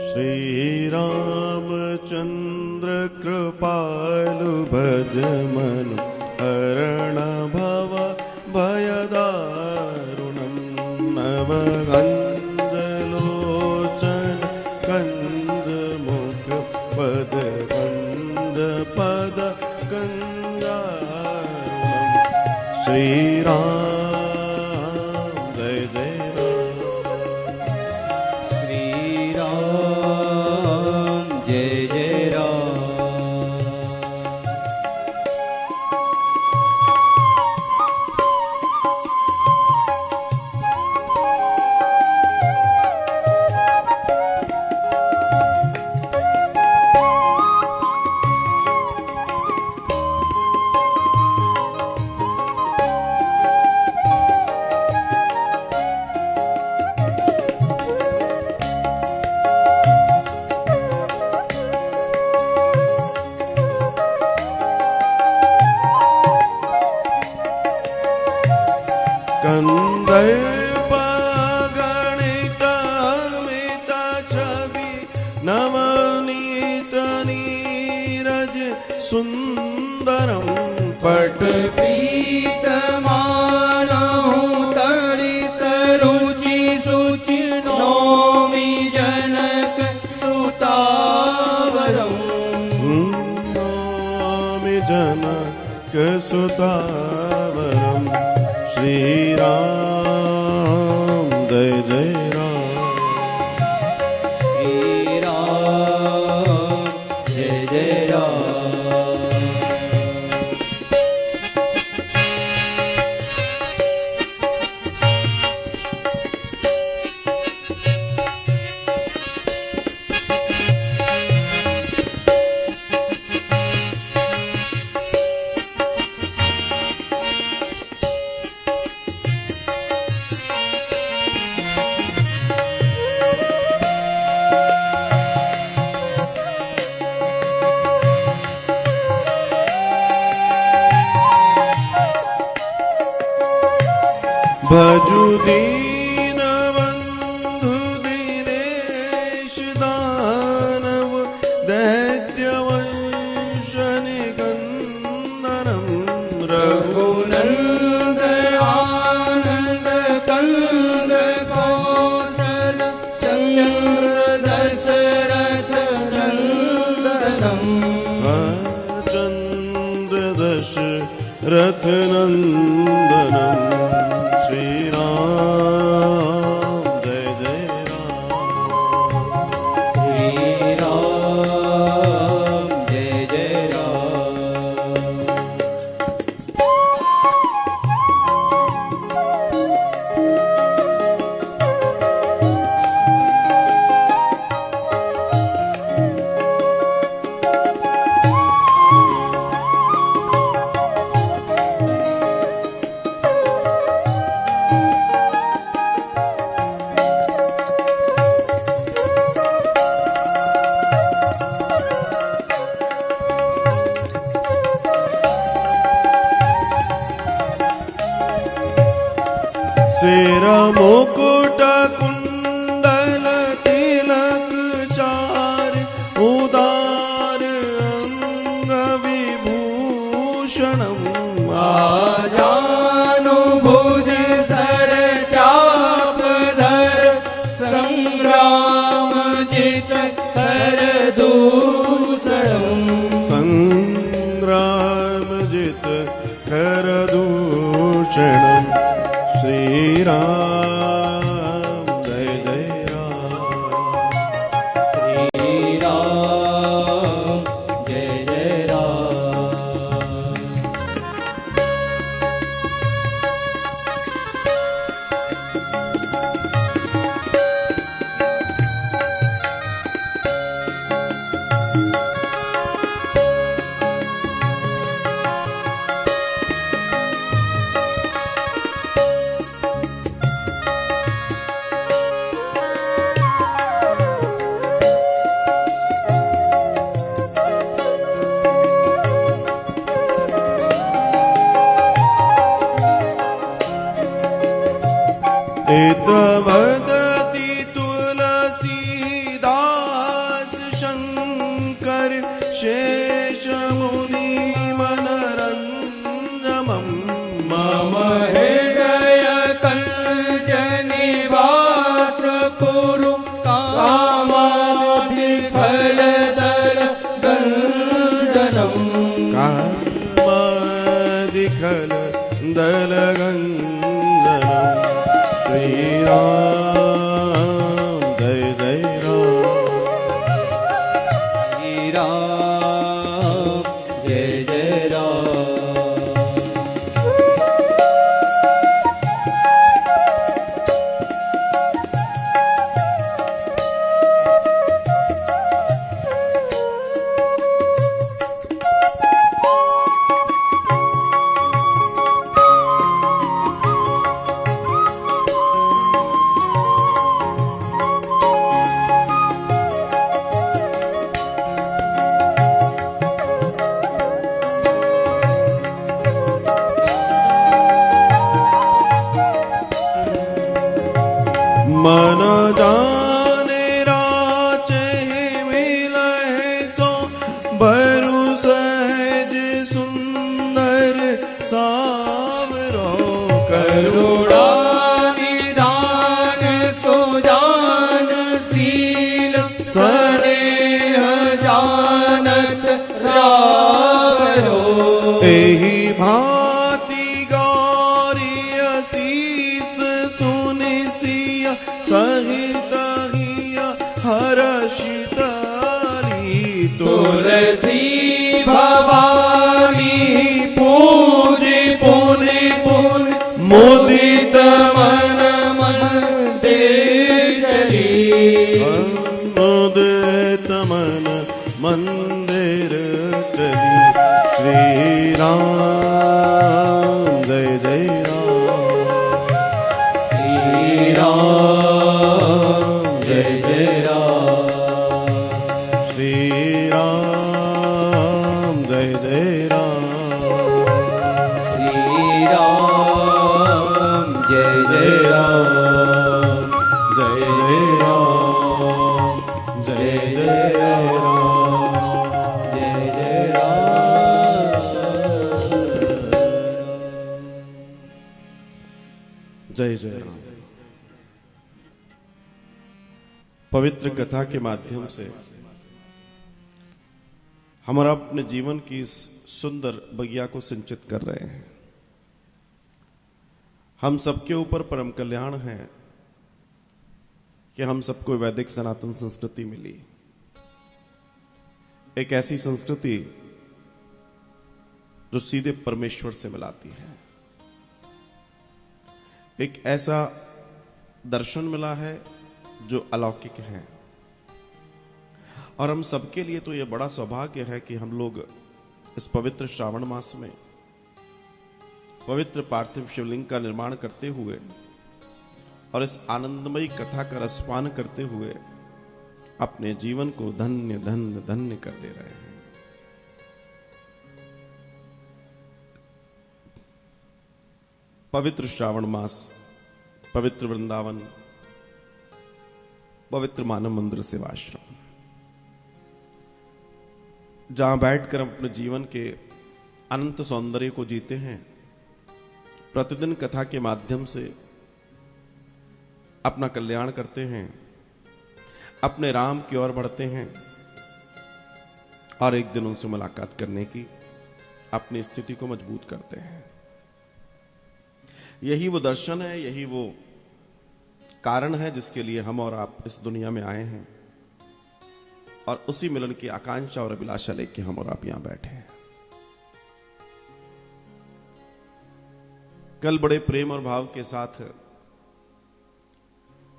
श्रीरामचन्द्र कृपालु भज मन हरण भव भयदारुणं नवगञ्जलोचन कञ्जमुख पद कन्द पद कञ्जारुणं श्रीराम जय जय कंदर्प गणित अमित छवि नवनीत नीरज सुंदरम पट पीतमानहु तड़ित रुचि सुचि नौमि जनक सुतावरम नौमि जनक सुतावरम श्रीराम जय जय राम श्रीराम जय जय राम भजु दीन बंधु दीनेश दानव दैत्य वंश निकंदनम रघुनंद आनंद कंद कौशल चंद्र दशरथ नंदनम चंद्र दशरथ नंदनम श्रीराम जय जय राम श्रीराम जय जय राम सिर मुकुट कुंडल तिलक चार उदार अंग विभूषणम आजानुभुज सर चाप धर संग्राम जित कर दूषणम संग्राम जित कर दूषणम श्रीराम जय जय राम श्रीराम जय जय राम वदति तुलसीदास राम जय जय राम श्री राम जय जय राम मन जाने राचे मिलहे सो बरु सहज सुंदर सावरो करुणा निदान सुजान शील स्नेह जानत रावरो एहि भांति गौरी असीस सुनिसिया सहित हिया हर्षितारी तुलसी भवानी पूजी पुनि पुनि मुदित मन मंदिर चली मुदित मन मंदिर चली श्री राम जय जय राम श्री राम जय जय राम श्री राम जय जय राम श्री राम जय जय राम जय जय राम जय जय राम जय जय राम जय जय राम। पवित्र कथा के माध्यम से हमारा अपने जीवन की इस सुंदर बगिया को सिंचित कर रहे हैं। हम सबके ऊपर परम कल्याण है कि हम सबको वैदिक सनातन संस्कृति मिली, एक ऐसी संस्कृति जो सीधे परमेश्वर से मिलाती है, एक ऐसा दर्शन मिला है जो अलौकिक है। और हम सबके लिए तो यह बड़ा सौभाग्य है कि हम लोग इस पवित्र श्रावण मास में पवित्र पार्थिव शिवलिंग का निर्माण करते हुए और इस आनंदमयी कथा का रसपान करते हुए अपने जीवन को धन्य धन्य धन्य कर दे रहे हैं। पवित्र श्रावण मास, पवित्र वृंदावन, पवित्र मानव मंदिर सेवाश्रम, जहां बैठकर हम अपने जीवन के अनंत सौंदर्य को जीते हैं, प्रतिदिन कथा के माध्यम से अपना कल्याण करते हैं, अपने राम की ओर बढ़ते हैं और एक दिन उनसे मुलाकात करने की अपनी स्थिति को मजबूत करते हैं। यही वो दर्शन है, यही वो कारण है जिसके लिए हम और आप इस दुनिया में आए हैं और उसी मिलन की आकांक्षा और अभिलाषा लेके हम और आप यहां बैठे हैं। कल बड़े प्रेम और भाव के साथ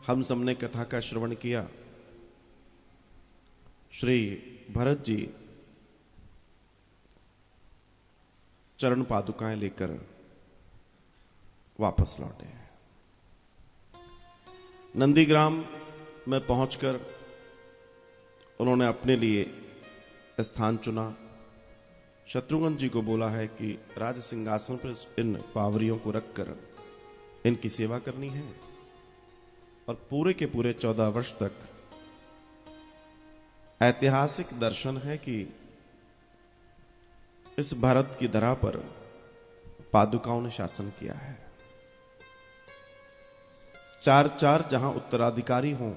हम सबने कथा का श्रवण किया। श्री भरत जी चरण पादुकाएं लेकर वापस लौटे। नंदीग्राम में पहुंचकर उन्होंने अपने लिए स्थान चुना। शत्रुघ्न जी को बोला है कि राज सिंहासन पर इन पावरियों को रखकर इनकी सेवा करनी है और पूरे के पूरे 14 वर्ष तक ऐतिहासिक दर्शन है कि इस भारत की धरा पर पादुकाओं ने शासन किया है। 4 जहां उत्तराधिकारी हों,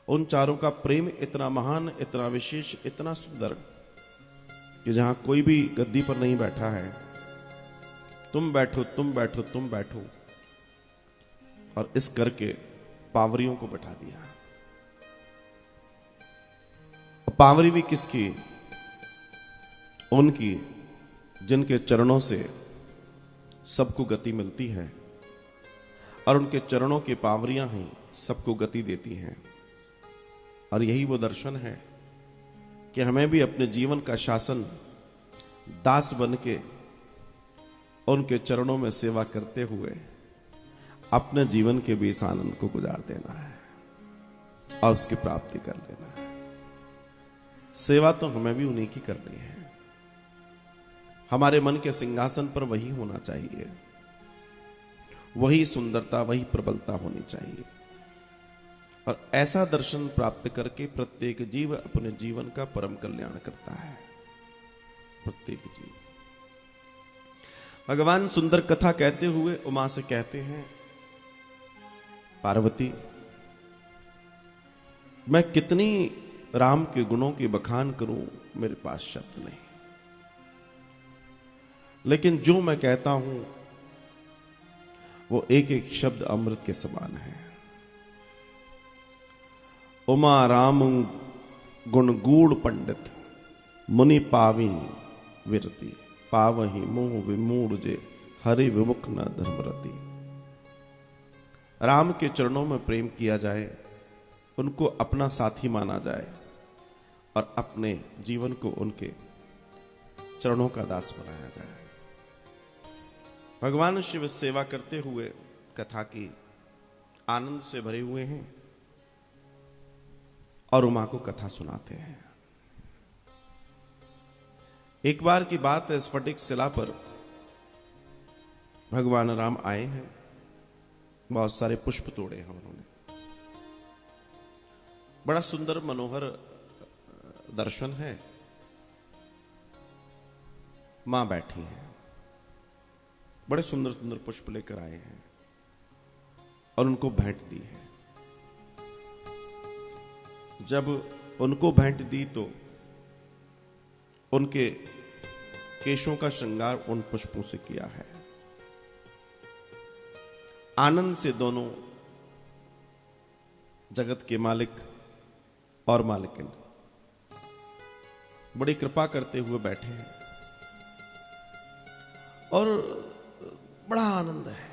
उन चारों का प्रेम इतना महान, इतना विशेष, इतना सुंदर कि जहां कोई भी गद्दी पर नहीं बैठा है, तुम बैठो तुम बैठो तुम बैठो, और इस करके पावरियों को बैठा दिया। पावरी भी किसकी? उनकी जिनके चरणों से सबको गति मिलती है, और उनके चरणों की पावरियां ही सबको गति देती हैं। और यही वो दर्शन है कि हमें भी अपने जीवन का शासन दास बन के उनके चरणों में सेवा करते हुए अपने जीवन के भी इस आनंद को गुजार देना है और उसकी प्राप्ति कर लेना है। सेवा तो हमें भी उन्हीं की करनी है। हमारे मन के सिंहासन पर वही होना चाहिए, वही सुंदरता, वही प्रबलता होनी चाहिए। और ऐसा दर्शन प्राप्त करके प्रत्येक जीव अपने जीवन का परम कल्याण करता है। प्रत्येक जीव। भगवान सुंदर कथा कहते हुए उमा से कहते हैं, पार्वती, मैं कितनी राम के गुणों की बखान करूं, मेरे पास शब्द नहीं। लेकिन जो मैं कहता हूं वो एक एक शब्द अमृत के समान है। उमा राम गुण गूढ़ पंडित, मुनि पाविनी विरति, पावही मोह विमूढ़ जे, हरि विमुख न धर्मरति। राम के चरणों में प्रेम किया जाए, उनको अपना साथी माना जाए और अपने जीवन को उनके चरणों का दास बनाया जाए। भगवान शिव सेवा करते हुए कथा की आनंद से भरे हुए हैं और उमा को कथा सुनाते हैं। एक बार की बात है, स्फटिक शिला पर भगवान राम आए हैं। बहुत सारे पुष्प तोड़े हैं उन्होंने। बड़ा सुंदर मनोहर दर्शन है। मां बैठी है, बड़े सुंदर सुंदर पुष्प लेकर आए हैं और उनको भेंट दी है। जब उनको भेंट दी तो उनके केशों का श्रृंगार उन पुष्पों से किया है। आनंद से दोनों जगत के मालिक और मालिकिन बड़ी कृपा करते हुए बैठे हैं और बड़ा आनंद है,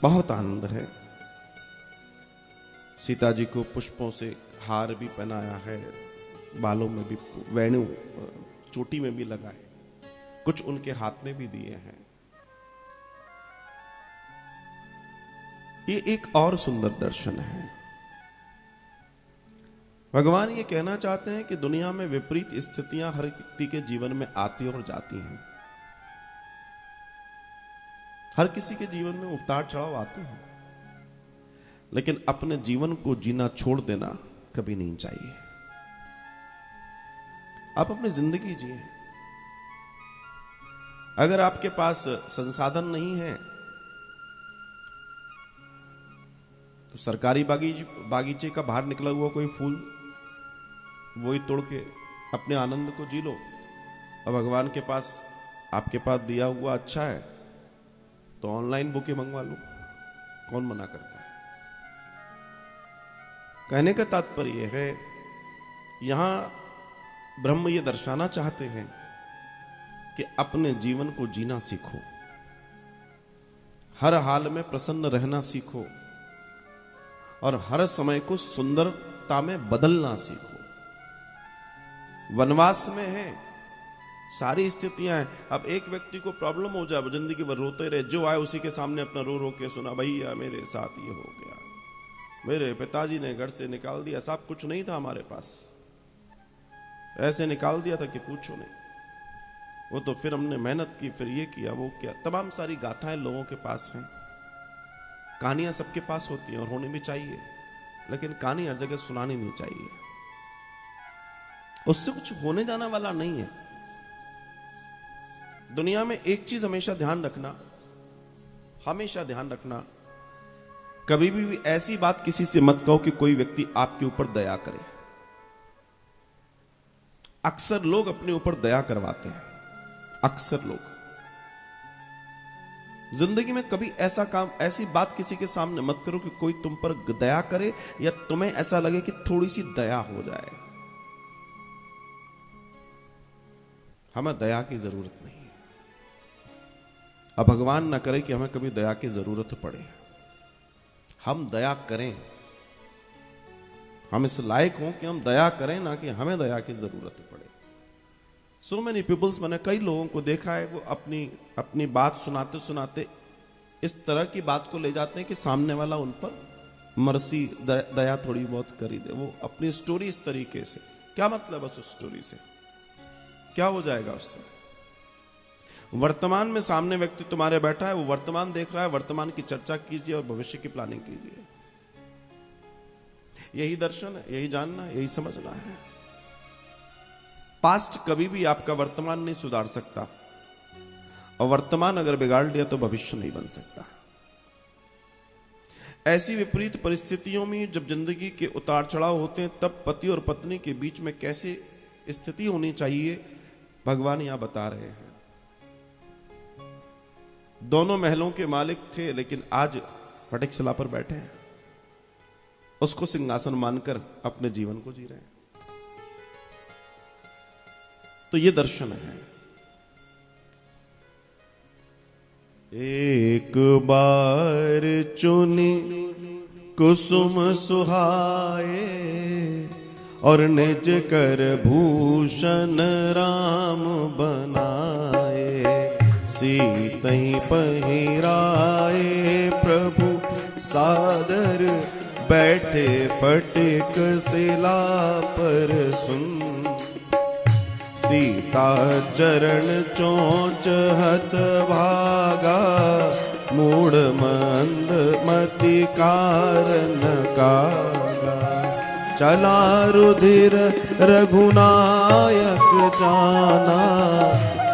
बहुत आनंद है। सीता जी को पुष्पों से हार भी पहनाया है, बालों में भी वेणु चोटी में भी लगाए, कुछ उनके हाथ में भी दिए हैं। ये एक और सुंदर दर्शन है। भगवान ये कहना चाहते हैं कि दुनिया में विपरीत स्थितियां हर व्यक्ति के जीवन में आती और जाती हैं। हर किसी के जीवन में उतार चढ़ाव आते हैं, लेकिन अपने जीवन को जीना छोड़ देना कभी नहीं चाहिए। आप अपनी जिंदगी जिए। अगर आपके पास संसाधन नहीं है तो सरकारी बागीचे का बाहर निकला हुआ कोई फूल वही तोड़ के अपने आनंद को जी लो। और भगवान के पास, आपके पास दिया हुआ अच्छा है तो ऑनलाइन बुकें मंगवा लो, कौन मना करता है। कहने का तात्पर्य है, यहां ब्रह्म ये दर्शाना चाहते हैं कि अपने जीवन को जीना सीखो, हर हाल में प्रसन्न रहना सीखो और हर समय को सुंदरता में बदलना सीखो। वनवास में है, सारी स्थितियां हैं। अब एक व्यक्ति को प्रॉब्लम हो जाए, जिंदगी भर रोते रहे, जो आए उसी के सामने अपना रो रो के सुना, भैया मेरे साथ ये हो गया, मेरे पिताजी ने घर से निकाल दिया, सब कुछ नहीं था हमारे पास, ऐसे निकाल दिया था कि पूछो नहीं, वो तो फिर हमने मेहनत की, फिर ये किया वो किया। तमाम सारी गाथाएं लोगों के पास हैं, कहानियां सबके पास होती हैं और होनी भी चाहिए, लेकिन कहानी हर जगह सुनानी नहीं चाहिए, उससे कुछ होने जाने वाला नहीं है। दुनिया में एक चीज हमेशा ध्यान रखना, हमेशा ध्यान रखना, कभी भी ऐसी बात किसी से मत कहो कि कोई व्यक्ति आपके ऊपर दया करे। अक्सर लोग अपने ऊपर दया करवाते हैं, अक्सर लोग। जिंदगी में कभी ऐसा काम, ऐसी बात किसी के सामने मत करो कि कोई तुम पर दया करे या तुम्हें ऐसा लगे कि थोड़ी सी दया हो जाए। हमें दया की जरूरत नहीं है। अब भगवान न करे कि हमें कभी दया की जरूरत पड़े। हम दया करें, हम इस लायक हों कि हम दया करें, ना कि हमें दया की जरूरत पड़े। सो मेनी पीपल्स, मैंने कई लोगों को देखा है, वो अपनी बात सुनाते सुनाते इस तरह की बात को ले जाते हैं कि सामने वाला उन पर मर्सी, दया थोड़ी बहुत कर ही दे। वो अपनी स्टोरी इस तरीके से, क्या मतलब है उस स्टोरी से, क्या हो जाएगा उससे? वर्तमान में सामने व्यक्ति तुम्हारे बैठा है, वो वर्तमान देख रहा है, वर्तमान की चर्चा कीजिए और भविष्य की प्लानिंग कीजिए। यही दर्शन है, यही जानना है, यही समझना है। पास्ट कभी भी आपका वर्तमान नहीं सुधार सकता, और वर्तमान अगर बिगाड़ लिया तो भविष्य नहीं बन सकता। ऐसी विपरीत परिस्थितियों में जब जिंदगी के उतार चढ़ाव होते हैं, तब पति और पत्नी के बीच में कैसे स्थिति होनी चाहिए, भगवान यहां बता रहे हैं। दोनों महलों के मालिक थे, लेकिन आज फटिकशिला पर बैठे हैं, उसको सिंहासन मानकर अपने जीवन को जी रहे हैं। तो ये दर्शन है। एक बार चुनी कुसुम सुहाए, और निज कर भूषण राम बनाए। सीतई पहिराए प्रभु सादर, बैठे फटिक शिला पर सुन। सीता चरण चोंच हत भागा, मूढ़ मंद मति कारण कागा। चला रुधिर रघुनायक जाना,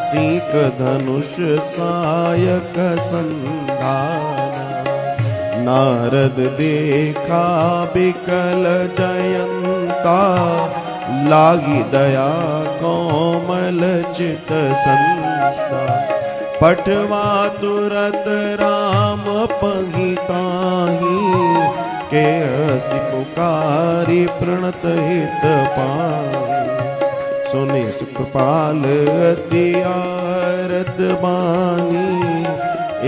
सीक धनुष सायक संधाना। नारद देखा बिकल जयंता, लागी दया कोमल चित संता। पठवा तुरत राम पहिताही, के हसी पुकारी प्रणत हित पाई। सुने सुखपाल अति आरत बानी,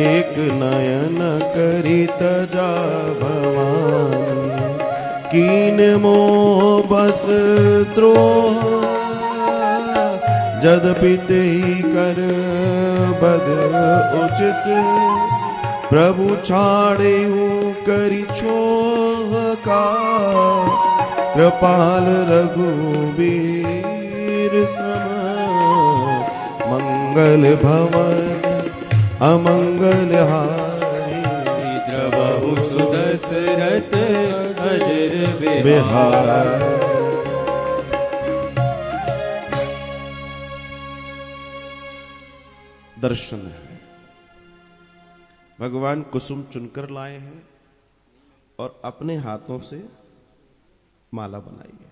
एक नयन करी तजा भवानी। कीन मोह बस द्रोह, जदपि तेहि कर बद उचित। प्रभु छाड़े करि छोह का, कृपाल रघुबीर सम। मंगल भवन अमंगल हारी, द्रवहु सुदशरथ अजर बिहार। दर्शन है। भगवान कुसुम चुनकर लाए हैं और अपने हाथों से माला बनाई है।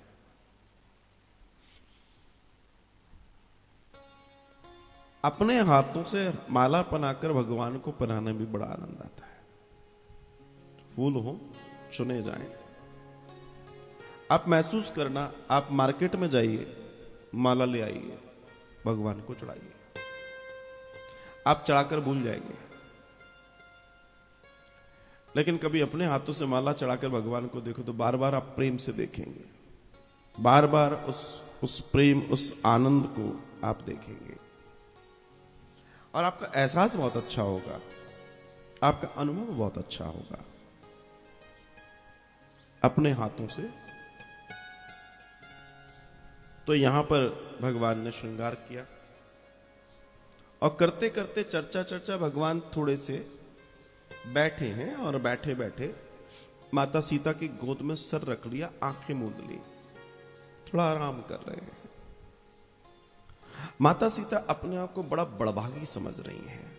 अपने हाथों से माला बनाकर भगवान को पहनाने में भी बड़ा आनंद आता है। फूल हो, चुने जाएं। आप महसूस करना, आप मार्केट में जाइए, माला ले आइए, भगवान को चढ़ाइए, आप चढ़ाकर भूल जाएंगे। लेकिन कभी अपने हाथों से माला चढ़ाकर भगवान को देखो तो बार बार आप प्रेम से देखेंगे, बार बार उस प्रेम, उस आनंद को आप देखेंगे, और आपका एहसास बहुत अच्छा होगा, आपका अनुभव बहुत अच्छा होगा। अपने हाथों से तो यहां पर भगवान ने श्रृंगार किया, और करते करते चर्चा भगवान थोड़े से बैठे हैं, और बैठे बैठे माता सीता की गोद में सर रख लिया, आंखें मूंद ली, थोड़ा आराम कर रहे हैं। माता सीता अपने आप को बड़ा बड़भागी समझ रही हैं,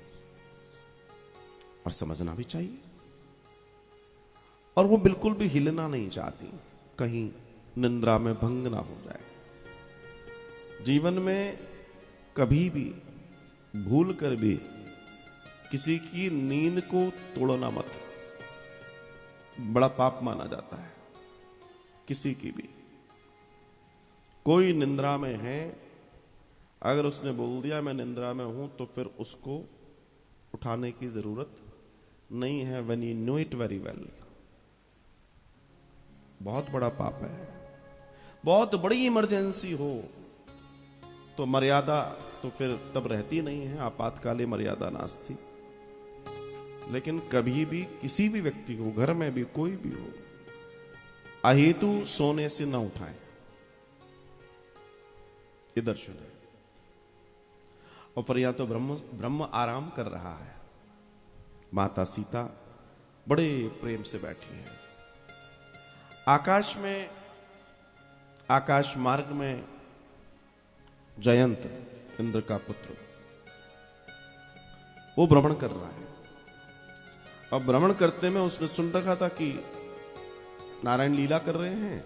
और समझना भी चाहिए। और वो बिल्कुल भी हिलना नहीं चाहती, कहीं निंद्रा में भंग ना हो जाए। जीवन में कभी भी भूल कर भी किसी की नींद को तोड़ना मत, बड़ा पाप माना जाता है। किसी की भी, कोई निंद्रा में है, अगर उसने बोल दिया मैं निंद्रा में हूं, तो फिर उसको उठाने की जरूरत नहीं है। When you know it very well. बहुत बड़ा पाप है। बहुत बड़ी इमरजेंसी हो तो मर्यादा तो फिर तब रहती नहीं है, आपातकाले मर्यादा नास्ति। लेकिन कभी भी किसी भी व्यक्ति को, घर में भी कोई भी हो, अहेतु सोने से न उठाएं। ये दर्शन है। और पर या तो ब्रह्म आराम कर रहा है, माता सीता बड़े प्रेम से बैठी है। आकाश में, आकाश मार्ग में जयंत, इंद्र का पुत्र, वो भ्रमण कर रहा है। और भ्रमण करते में उसने सुन रखा था कि नारायण लीला कर रहे हैं,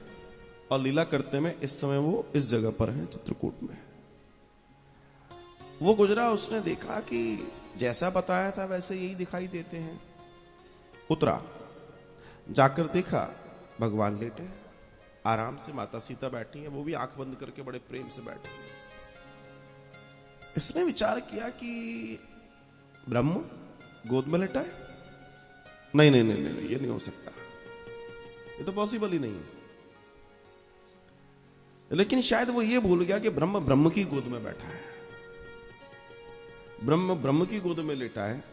और लीला करते में इस समय वो इस जगह पर हैं, चित्रकूट में। वो गुजरा, उसने देखा कि जैसा बताया था वैसे यही दिखाई देते हैं। उतरा, जाकर देखा भगवान लेटे, आराम से माता सीता बैठी है, वो भी आंख बंद करके बड़े प्रेम से बैठी है। इसने विचार किया कि ब्रह्म गोद में लेटा है। नहीं नहीं नहीं नहीं, ये नहीं हो सकता, ये तो पॉसिबल ही नहीं है। लेकिन शायद वो ये भूल गया कि ब्रह्म ब्रह्म की गोद में बैठा है, ब्रह्म ब्रह्म की गोद में लेटा है।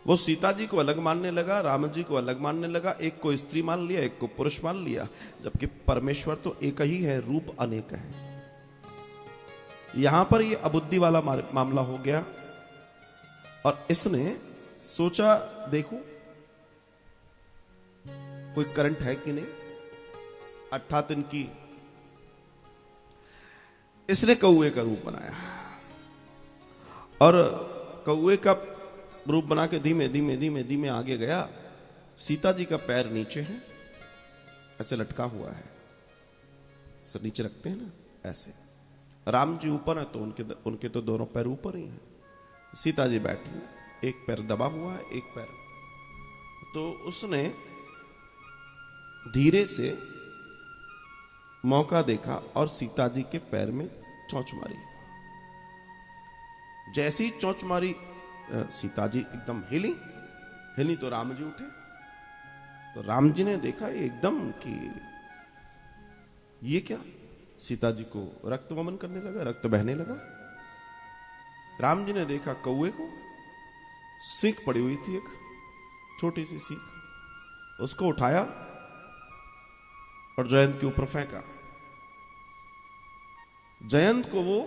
वो सीता जी को अलग मानने लगा, राम जी को अलग मानने लगा, एक को स्त्री मान लिया, एक को पुरुष मान लिया, जबकि परमेश्वर तो एक ही है, रूप अनेक है। यहां पर ये अबुद्धि वाला मामला हो गया। और इसने सोचा देखो कोई करंट है कि नहीं, अर्थात इनकी, इसने कौए का रूप बनाया, और कौए का रूप बना के धीमे धीमे धीमे धीमे आगे गया। सीता जी का पैर नीचे है, ऐसे लटका हुआ है, ऐसे नीचे रखते हैं ना, ऐसे। राम जी ऊपर है तो उनके तो दोनों पैर ऊपर ही हैं। सीता जी बैठी हैं, एक पैर दबा हुआ है, एक पैर। तो उसने धीरे से मौका देखा और सीता जी के पैर में चोंच मारी। जैसी चोंच मारी, सीता जी एकदम हिली तो राम जी उठे। तो राम जी ने देखा एकदम कि ये क्या, सीता जी को रक्त वमन करने लगा, रक्त बहने लगा। राम जी ने देखा कौए को, सीख पड़ी हुई थी, एक छोटी सी सीख, उसको उठाया और जयंत के ऊपर फेंका। जयंत को वो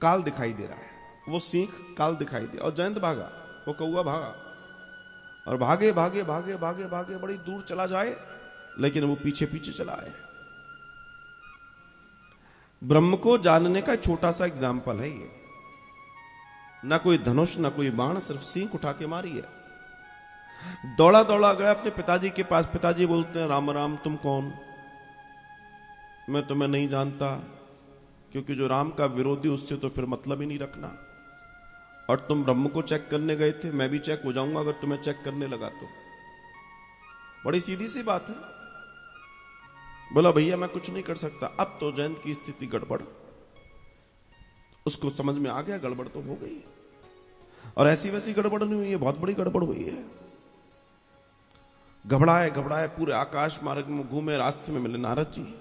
काल दिखाई दे रहा है, वो सीख काल दिखाई दे, और जयंत भागा, वो कौआ भागा, और भागे भागे भागे भागे भागे बड़ी दूर चला जाए, लेकिन वो पीछे पीछे चला आए। ब्रह्म को जानने का छोटा सा एग्जाम्पल है ये। ना कोई धनुष, ना कोई बाण, सिर्फ सींग उठा के मारी है। दौड़ा दौड़ा गया अपने पिताजी के पास। पिताजी बोलते हैं राम राम, तुम कौन? मैं तुम्हें नहीं जानता, क्योंकि जो राम का विरोधी उससे तो फिर मतलब ही नहीं रखना। और तुम ब्रह्म को चेक करने गए थे, मैं भी चेक हो जाऊंगा अगर तुम्हें चेक करने लगा तो। बड़ी सीधी सी बात है। बोला भैया मैं कुछ नहीं कर सकता। अब तो जयंत की स्थिति गड़बड़, उसको समझ में आ गया गड़बड़ तो हो गई, और ऐसी वैसी गड़बड़ नहीं हुई है, बहुत बड़ी गड़बड़ हुई है। घबराए घबराए पूरे आकाश मार्ग में घूमे, रास्ते में मिले नारद जी।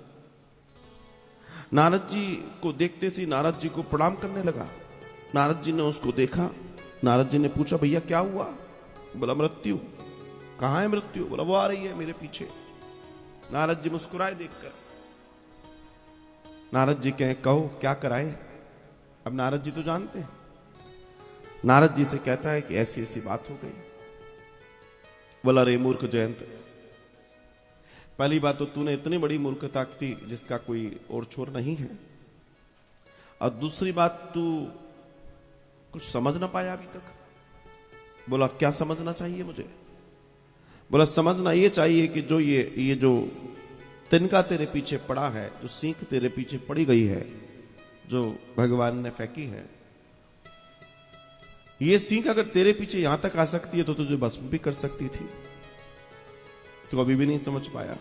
नारद जी को देखते सी नारद जी को प्रणाम करने लगा। नारद जी ने उसको देखा। नारद जी ने पूछा भैया क्या हुआ? बोला मृत्यु। कहां है मृत्यु? बोला वो आ रही है मेरे पीछे। नारद जी मुस्कुराए देखकर। नारद जी कहे कहो क्या कराए? अब नारद जी तो जानते हैं। नारद जी से कहता है कि ऐसी ऐसी बात हो गई। बोला रे मूर्ख जयंत, पहली बात तो तूने इतनी बड़ी मूर्खता की जिसका कोई और छोर नहीं है, और दूसरी बात तू कुछ समझ ना पाया अभी तक। बोला क्या समझना चाहिए मुझे? बोला समझना ये चाहिए कि जो ये जो तिनका तेरे पीछे पड़ा है, जो सीख तेरे पीछे पड़ी गई है, जो भगवान ने फेंकी है, ये सीख अगर तेरे पीछे यहां तक आ सकती है तो तुझे भस्म भी कर सकती थी, तो अभी भी नहीं समझ पाया।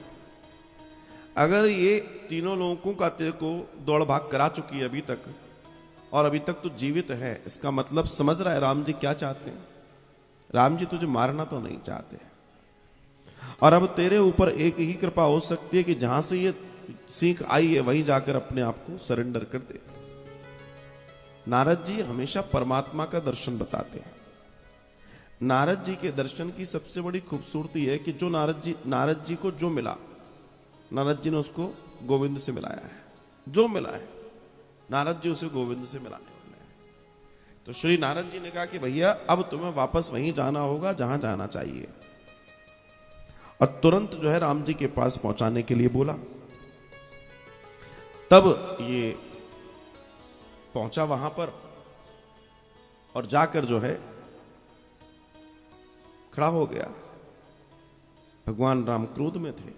अगर ये तीनों लोगों का तेरे को दौड़ भाग करा चुकी है अभी तक, और अभी तक तू जीवित है, इसका मतलब समझ रहा है राम जी क्या चाहते हैं। राम जी तुझे मारना तो नहीं चाहते, और अब तेरे ऊपर एक ही कृपा हो सकती है कि जहां से ये सीख आई है वहीं जाकर अपने आप को सरेंडर कर दे। नारद जी हमेशा परमात्मा का दर्शन बताते हैं। नारद जी के दर्शन की सबसे बड़ी खूबसूरती है कि जो नारद जी को जो मिला, नारद जी ने उसको गोविंद से मिलाया है। जो मिला है नारद जी उसे गोविंद से मिलाने वाले हैं। तो श्री नारद जी ने कहा कि भैया अब तुम्हें वापस वहीं जाना होगा जहां जाना चाहिए, और तुरंत जो है राम जी के पास पहुंचाने के लिए बोला। तब ये पहुंचा वहां पर, और जाकर जो है खड़ा हो गया। भगवान राम क्रोध में थे।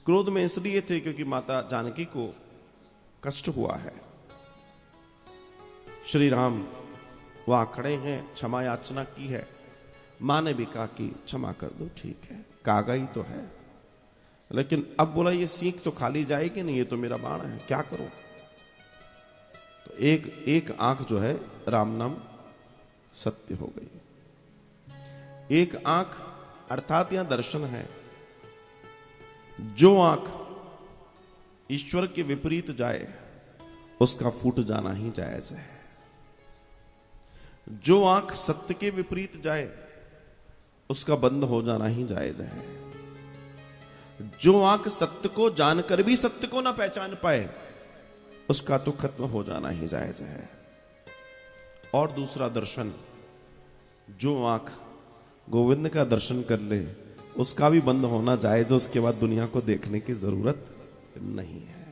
क्रोध में इसलिए थे क्योंकि माता जानकी को कष्ट हुआ है। श्री राम वहां खड़े हैं, क्षमा याचना की है। मां ने भी कहा कि क्षमा कर दो, ठीक है, कागा ही तो है, लेकिन अब बोला ये सीख तो खाली जाएगी नहीं, ये तो मेरा बाण है, क्या करूं। तो एक आंख जो है राम नाम सत्य हो गई। एक आंख अर्थात यहां दर्शन है। जो आंख ईश्वर के विपरीत जाए उसका फूट जाना ही जायज है। जो आंख सत्य के विपरीत जाए उसका बंद हो जाना ही जायज है। जो आंख सत्य को जानकर भी सत्य को ना पहचान पाए उसका तो खत्म हो जाना ही जायज है। और दूसरा दर्शन, जो आंख गोविंद का दर्शन कर ले उसका भी बंद होना जायज है। उसके बाद दुनिया को देखने की जरूरत नहीं है।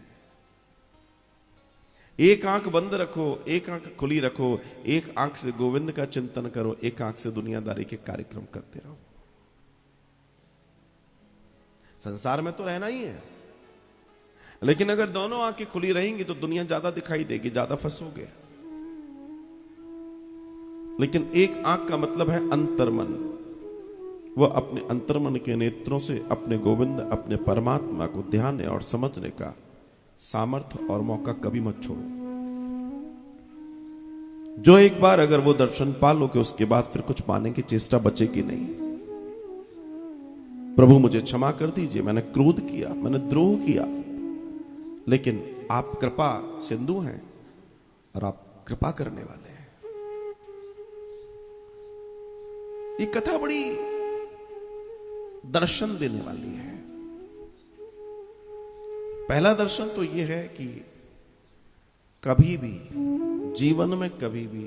एक आंख बंद रखो, एक आंख खुली रखो, एक आंख से गोविंद का चिंतन करो, एक आंख से दुनियादारी के कार्यक्रम करते रहो। संसार में तो रहना ही है, लेकिन अगर दोनों आंखें खुली रहेंगी तो दुनिया ज्यादा दिखाई देगी, ज्यादा फंसोगे। लेकिन एक आंख का मतलब है अंतर्मन। वह अपने अंतर्मन के नेत्रों से अपने गोविंद, अपने परमात्मा को ध्यान और समझने का सामर्थ्य और मौका कभी मत छोड़ो। जो एक बार अगर वो दर्शन पा लो कि उसके बाद फिर कुछ पाने की चेष्टा बचेगी नहीं। प्रभु मुझे क्षमा कर दीजिए, मैंने क्रोध किया, मैंने द्रोह किया, लेकिन आप कृपा सिंधु हैं और आप कृपा करने वाले हैं। ये कथा बड़ी दर्शन देने वाली है। पहला दर्शन तो यह है कि कभी भी जीवन में कभी भी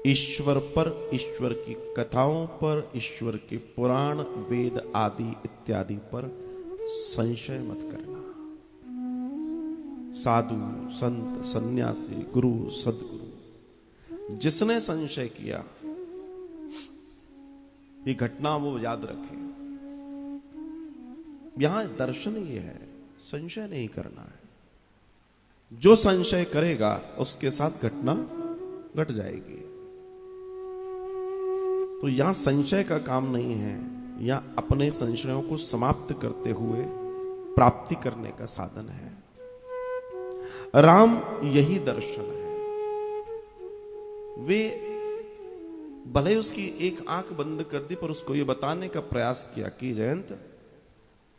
ईश्वर पर, ईश्वर की कथाओं पर, ईश्वर के पुराण वेद आदि इत्यादि पर संशय मत करना। साधु संत सन्यासी गुरु सदगुरु जिसने संशय किया, ये घटना वो याद रखे। यहां दर्शन ये है, संशय नहीं करना है। जो संशय करेगा उसके साथ घटना घट जाएगी। तो यहां संशय का काम नहीं है, यहां अपने संशयों को समाप्त करते हुए प्राप्ति करने का साधन है। राम यही दर्शन है। वे भले उसकी एक आंख बंद कर दी पर उसको ये बताने का प्रयास किया कि जयंत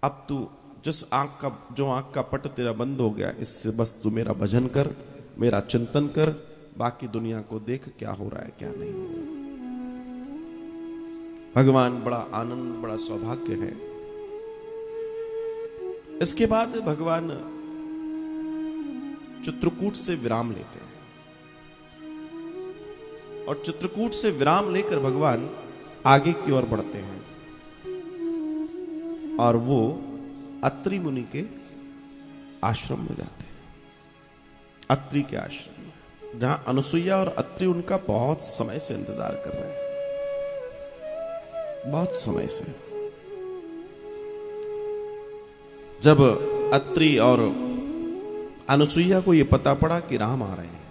अब तू जिस आंख का, जो आंख का पट तेरा बंद हो गया, इससे बस तू मेरा भजन कर, मेरा चिंतन कर, बाकी दुनिया को देख क्या हो रहा है क्या नहीं हो रहा। भगवान बड़ा आनंद, बड़ा सौभाग्य है। इसके बाद भगवान चित्रकूट से विराम लेते हैं, और चित्रकूट से विराम लेकर भगवान आगे की ओर बढ़ते हैं, और वो अत्रि मुनि के आश्रम में जाते हैं। अत्रि के आश्रम में, जहां अनुसुईया और अत्रि उनका बहुत समय से इंतजार कर रहे हैं, बहुत समय से। जब अत्रि और अनुसुईया को यह पता पड़ा कि राम आ रहे हैं,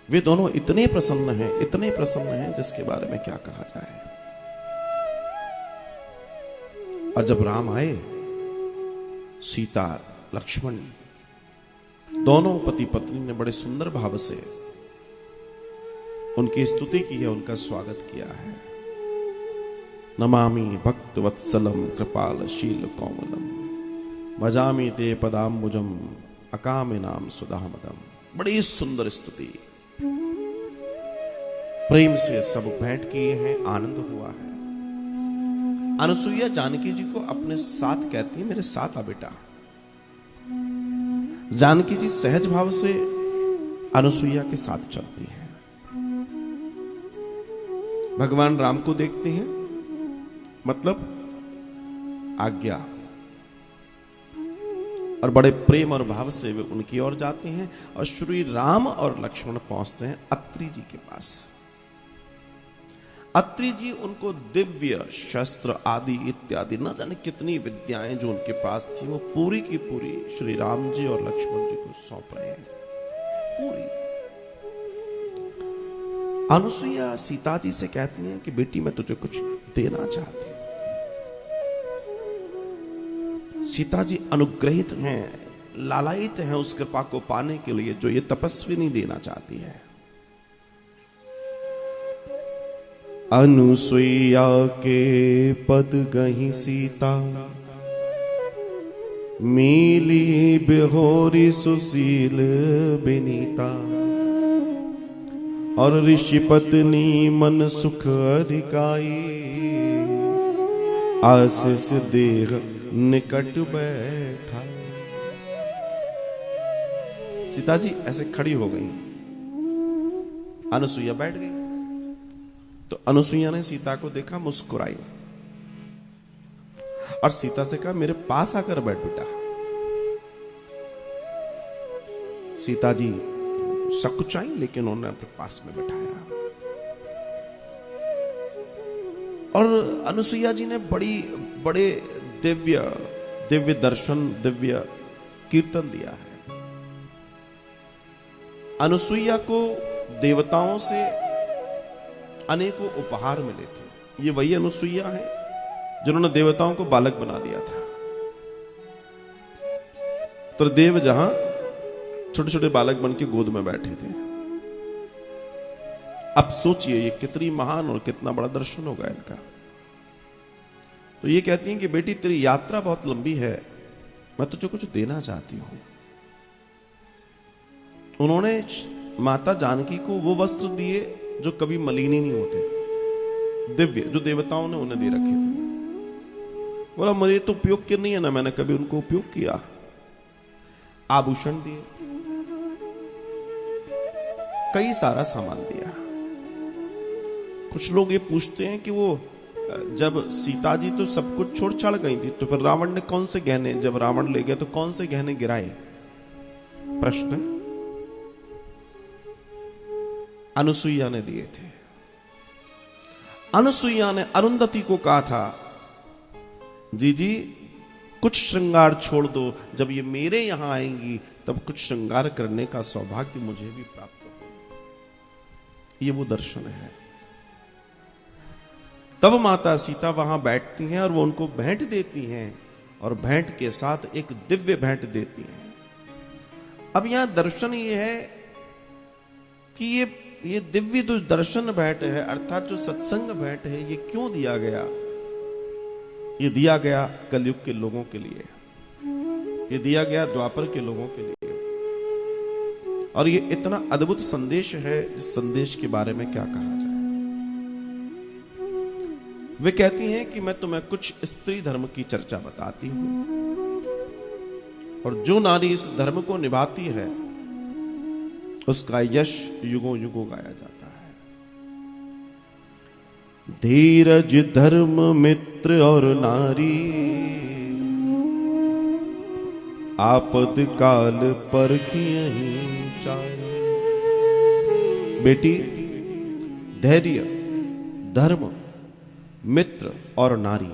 वे दोनों इतने प्रसन्न हैं जिसके बारे में क्या कहा जाए। और जब राम आए, सीता लक्ष्मण दोनों पति पत्नी ने बड़े सुंदर भाव से उनकी स्तुति की है, उनका स्वागत किया है। नमामि भक्त वत्सलम कृपालशील कोमलम भजामि ते पदाम्बुजम अकामिनाम सुधामदम। बड़ी सुंदर स्तुति, प्रेम से सब भेंट किए हैं, आनंद हुआ है। अनुसुईया जानकी जी को अपने साथ कहती है, मेरे साथ आ बेटा। जानकी जी सहज भाव से अनुसुईया के साथ चलती है। भगवान राम को देखते हैं, मतलब आज्ञा, और बड़े प्रेम और भाव से वे उनकी ओर जाते हैं। और श्री राम और लक्ष्मण पहुंचते हैं अत्रि जी के पास। अत्रि जी उनको दिव्य शस्त्र आदि इत्यादि न जाने कितनी विद्याएं जो उनके पास थी, वो पूरी की पूरी श्री राम जी और लक्ष्मण जी को सौंप रहे हैं, पूरी। अनुसुईया सीता जी से कहती हैं कि बेटी मैं तुझे कुछ देना चाहती हूं। सीता जी अनुग्रहित हैं, लालायित हैं उस कृपा को पाने के लिए जो ये तपस्विनी देना चाहती है। अनुसुईया के पद गही सीता, मिली बिहोरी सुशील बिनीता। और ऋषि पत्नी मन सुख अधिकाई, आशीष देह निकट बैठा। सीता जी ऐसे खड़ी हो गई, अनुसुईया बैठ गई। तो अनुसुईया ने सीता को देखा, मुस्कुराई और सीता से कहा मेरे पास आकर बैठ बेटा। सीता जी सकुचाई, लेकिन उन्होंने अपने पास में बैठाया। और अनुसुईया जी ने बड़े दिव्य दर्शन, दिव्य कीर्तन दिया है। अनुसुईया को देवताओं से अनेकों उपहार मिले थे। ये वही अनुसुईया है जिन्होंने देवताओं को बालक बना दिया था। तो देव जहां छोटे छोटे बालक बन के गोद में बैठे थे। अब सोचिए ये कितनी महान और कितना बड़ा दर्शन होगा इनका। तो ये कहती हैं कि बेटी तेरी यात्रा बहुत लंबी है, मैं तुझे कुछ देना चाहती हूं। उन्होंने माता जानकी को वो वस्त्र दिए जो कभी मलिन ही नहीं होते, दिव्य, जो देवताओं ने उन्हें दे रखे थे। बोला मुझे तो उपयोग के नहीं है ना, मैंने कभी उनको उपयोग किया। आभूषण दिए, कई सारा सामान दिया। कुछ लोग ये पूछते हैं कि वो जब सीता जी तो सब कुछ छोड़ छाड़ गई थी, तो फिर रावण ने कौन से गहने, जब रावण ले गया तो कौन से गहने गिराए? प्रश्न अनुसुईया ने दिए थे। अनुसुईया ने अरुंधति को कहा था, जी कुछ श्रृंगार छोड़ दो, जब ये मेरे यहां आएंगी तब कुछ श्रृंगार करने का सौभाग्य मुझे भी प्राप्त हो। ये वो दर्शन है। तब माता सीता वहां बैठती हैं और वो उनको भेंट देती हैं, और भेंट के साथ एक दिव्य भेंट देती हैं। अब यहां दर्शन ये है कि ये दिव्य जो दर्शन भेंट है, अर्थात जो सत्संग भेंट है, ये क्यों दिया गया? ये दिया गया कलयुग के लोगों के लिए, ये दिया गया द्वापर के लोगों के लिए। और ये इतना अद्भुत संदेश है, इस संदेश के बारे में क्या कहा जाए। वे कहती हैं कि मैं तुम्हें कुछ स्त्री धर्म की चर्चा बताती हूं, और जो नारी इस धर्म को निभाती है उसका यश युगों युगों गाया जाता है। धीरज धर्म मित्र और नारी, आपद काल पर कियहि चारि। बेटी, धैर्य, धर्म, मित्र और नारी,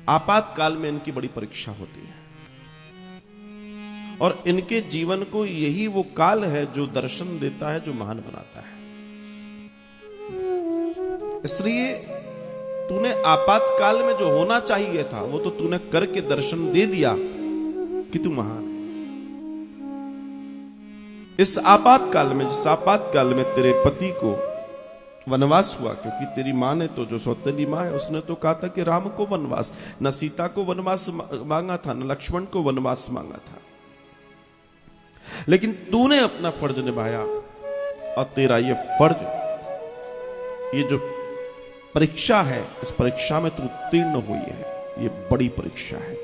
आपातकाल में इनकी बड़ी परीक्षा होती है। और इनके जीवन को यही वो काल है जो दर्शन देता है, जो महान बनाता है। इसलिए तूने आपातकाल में जो होना चाहिए था वो तो तूने करके दर्शन दे दिया कि तू महान है। इस आपातकाल में, जिस आपातकाल में तेरे पति को वनवास हुआ, क्योंकि तेरी मां ने तो, जो सौतेली मां है, उसने तो कहा था कि राम को वनवास, न सीता को वनवास मांगा था, न लक्ष्मण को वनवास मांगा था, लेकिन तूने अपना फर्ज निभाया और तेरा ये फर्ज, ये जो परीक्षा है, इस परीक्षा में तू उत्तीर्ण हुई है। ये बड़ी परीक्षा है।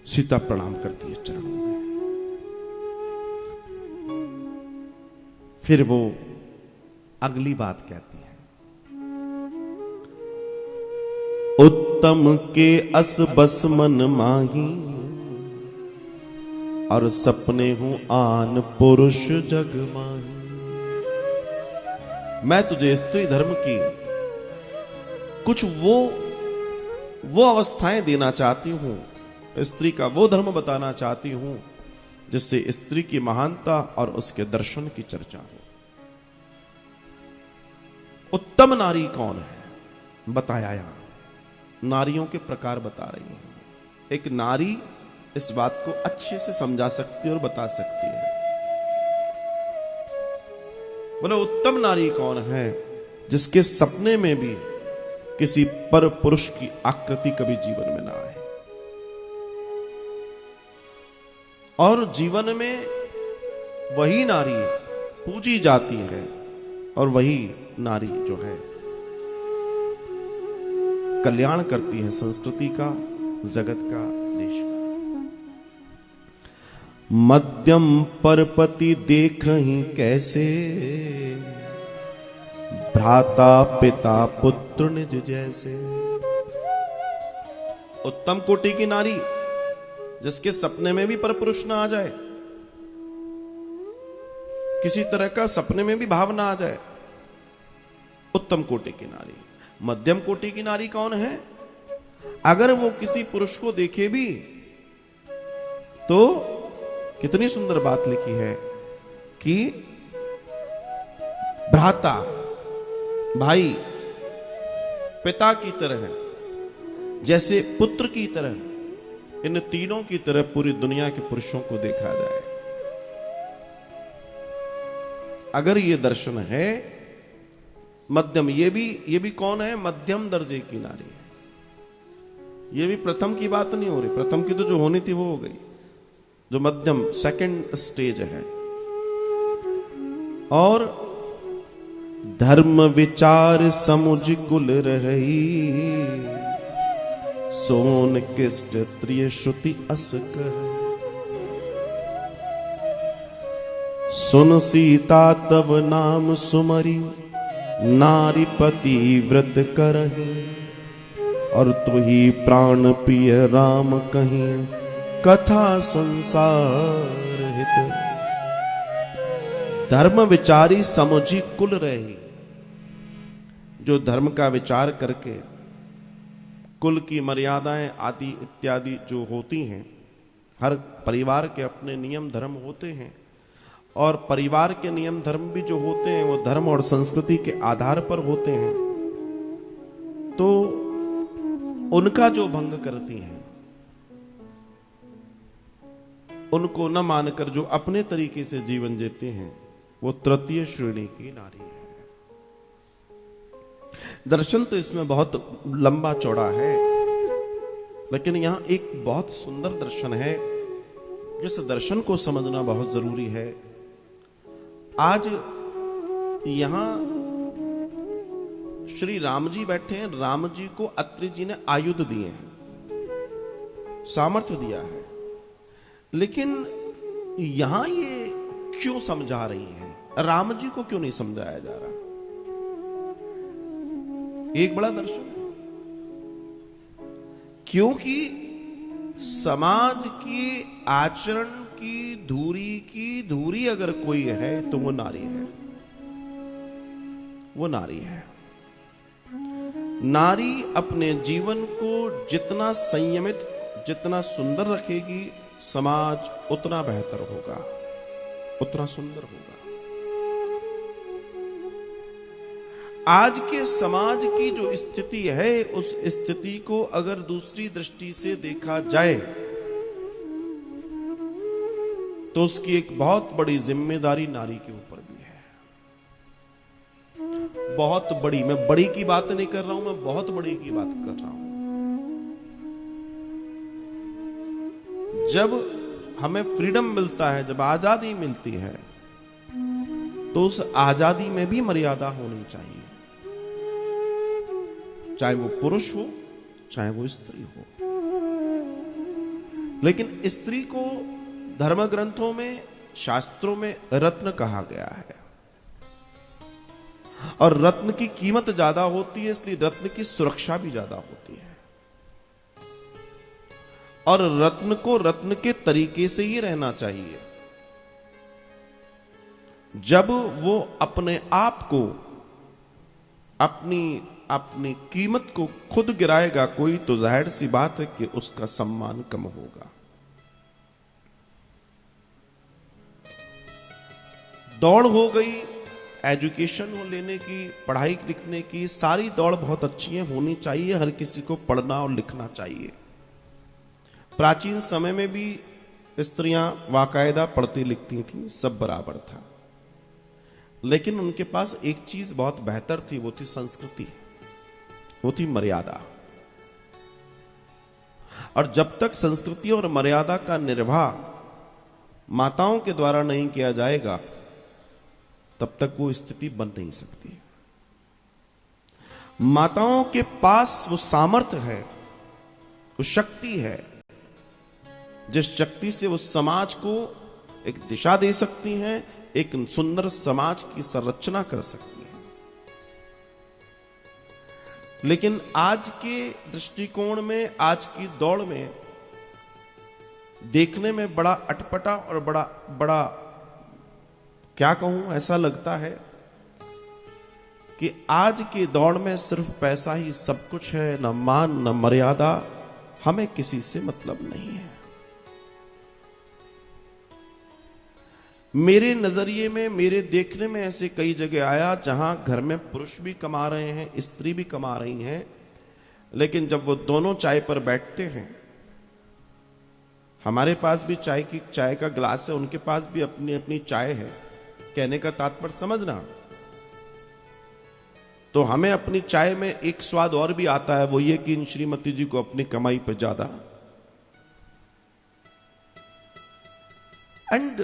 सीता प्रणाम करती है चरणों में। फिर वो अगली बात कहती है, उत्तम के अस बस मन माही, और सपने हूं आन पुरुष जग माही। मैं तुझे स्त्री धर्म की कुछ वो अवस्थाएं देना चाहती हूं, स्त्री का वो धर्म बताना चाहती हूं जिससे स्त्री की महानता और उसके दर्शन की चर्चा हो। उत्तम नारी कौन है बताया, यहां नारियों के प्रकार बता रही है। एक नारी इस बात को अच्छे से समझा सकती है और बता सकती है। बोले उत्तम नारी कौन है, जिसके सपने में भी किसी पर पुरुष की आकृति कभी जीवन में ना आए, और जीवन में वही नारी पूजी जाती है, और वही नारी जो है कल्याण करती है संस्कृति का, जगत का, देश का। मध्यम परपति देखहि कैसे, भ्राता पिता पुत्र निज जैसे। उत्तम कोटि की नारी, जिसके सपने में भी परपुरुष ना आ जाए, किसी तरह का सपने में भी भाव ना आ जाए, उत्तम कोटि की नारी। मध्यम कोटि की नारी कौन है, अगर वो किसी पुरुष को देखे भी तो कितनी सुंदर बात लिखी है कि भ्राता, भाई, पिता की तरह, जैसे पुत्र की तरह, इन तीनों की तरह पूरी दुनिया के पुरुषों को देखा जाए। अगर ये दर्शन है मध्यम, ये भी कौन है, मध्यम दर्जे की नारी है। ये भी प्रथम की बात नहीं हो रही, प्रथम की तो जो होनी थी वो हो गई, जो मध्यम सेकंड स्टेज है। और धर्म विचार समुझ कुल रही, सोन किष्ट त्रिय श्रुति अस कह। सुन सीता तब नाम सुमरी, नारी पति व्रत करही, और तुही प्राण पिय राम कहीं, कथा संसार हित। धर्म विचारी समुझी कुल रही, जो धर्म का विचार करके कुल की मर्यादाएं आदि इत्यादि जो होती हैं, हर परिवार के अपने नियम धर्म होते हैं, और परिवार के नियम धर्म भी जो होते हैं वो धर्म और संस्कृति के आधार पर होते हैं, तो उनका जो भंग करती हैं, उनको न मानकर जो अपने तरीके से जीवन जीते हैं, वो तृतीय श्रेणी की नारी है। दर्शन तो इसमें बहुत लंबा चौड़ा है, लेकिन यहां एक बहुत सुंदर दर्शन है, जिस दर्शन को समझना बहुत जरूरी है। आज यहां श्री राम जी बैठे हैं, राम जी को अत्रि जी ने आयुध दिए हैं, सामर्थ्य दिया है, लेकिन यहां ये क्यों समझा रही हैं, राम जी को क्यों नहीं समझाया जा रहा? एक बड़ा दर्शन है, क्योंकि समाज की आचरण की धूरी अगर कोई है तो वो नारी है, वो नारी है। नारी अपने जीवन को जितना संयमित, जितना सुंदर रखेगी समाज उतना बेहतर होगा, उतना सुंदर होगा। आज के समाज की जो स्थिति है, उस स्थिति को अगर दूसरी दृष्टि से देखा जाए तो उसकी एक बहुत बड़ी जिम्मेदारी नारी के ऊपर भी है, बहुत बड़ी। मैं बड़ी की बात नहीं कर रहा हूं, मैं बहुत बड़ी की बात कर रहा हूं। जब हमें फ्रीडम मिलता है, जब आजादी मिलती है, तो उस आजादी में भी मर्यादा होनी चाहिए, चाहे वो पुरुष हो चाहे वो स्त्री हो। लेकिन स्त्री को धर्म ग्रंथों में, शास्त्रों में रत्न कहा गया है, और रत्न की कीमत ज्यादा होती है, इसलिए रत्न की सुरक्षा भी ज्यादा होती है। और रत्न को रत्न के तरीके से ही रहना चाहिए। जब वो अपने आप को, अपनी कीमत को खुद गिराएगा कोई, तो जाहिर सी बात है कि उसका सम्मान कम होगा। दौड़ हो गई एजुकेशन हो लेने की, पढ़ाई लिखने की, सारी दौड़ बहुत अच्छी होनी चाहिए। हर किसी को पढ़ना और लिखना चाहिए। प्राचीन समय में भी स्त्रियां वाकायदा पढ़ती लिखती थी, सब बराबर था। लेकिन उनके पास एक चीज बहुत बेहतर थी, वो थी संस्कृति, वो थी मर्यादा। और जब तक संस्कृति और मर्यादा का निर्वाह माताओं के द्वारा नहीं किया जाएगा, तब तक वो स्थिति बन नहीं सकती। माताओं के पास वो सामर्थ्य है, वो शक्ति है, जिस शक्ति से वो समाज को एक दिशा दे सकती हैं, एक सुंदर समाज की संरचना कर सकती है। लेकिन आज के दृष्टिकोण में, आज की दौड़ में देखने में बड़ा अटपटा और बड़ा क्या कहूं, ऐसा लगता है कि आज की दौड़ में सिर्फ पैसा ही सब कुछ है, न मान न मर्यादा, हमें किसी से मतलब नहीं है। मेरे नजरिए में, मेरे देखने में ऐसे कई जगह आया जहां घर में पुरुष भी कमा रहे हैं, स्त्री भी कमा रही हैं, लेकिन जब वो दोनों चाय पर बैठते हैं, हमारे पास भी चाय का गिलास है, उनके पास भी अपनी अपनी चाय है, कहने का तात्पर्य समझना। तो हमें अपनी चाय में एक स्वाद और भी आता है, वो ये कि इन श्रीमती जी को अपनी कमाई पर ज्यादा, एंड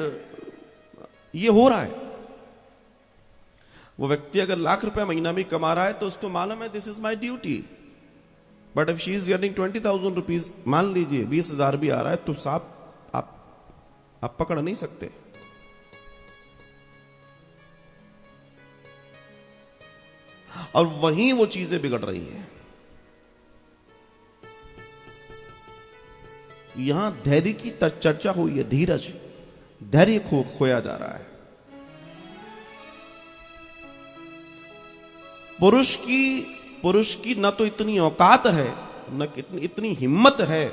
ये हो रहा है। वो व्यक्ति अगर लाख रुपए महीना भी कमा रहा है तो उसको मालूम है this is my duty, but if she is getting 20,000 rupees, मान लीजिए 20,000 भी आ रहा है, तो साहब आप पकड़ नहीं सकते। और वहीं वो चीजें बिगड़ रही हैं। यहां धैर्य की चर्चा हुई है, धीरज, धैर्य खोया जा रहा है। पुरुष की न तो इतनी औकात है, न इतनी हिम्मत है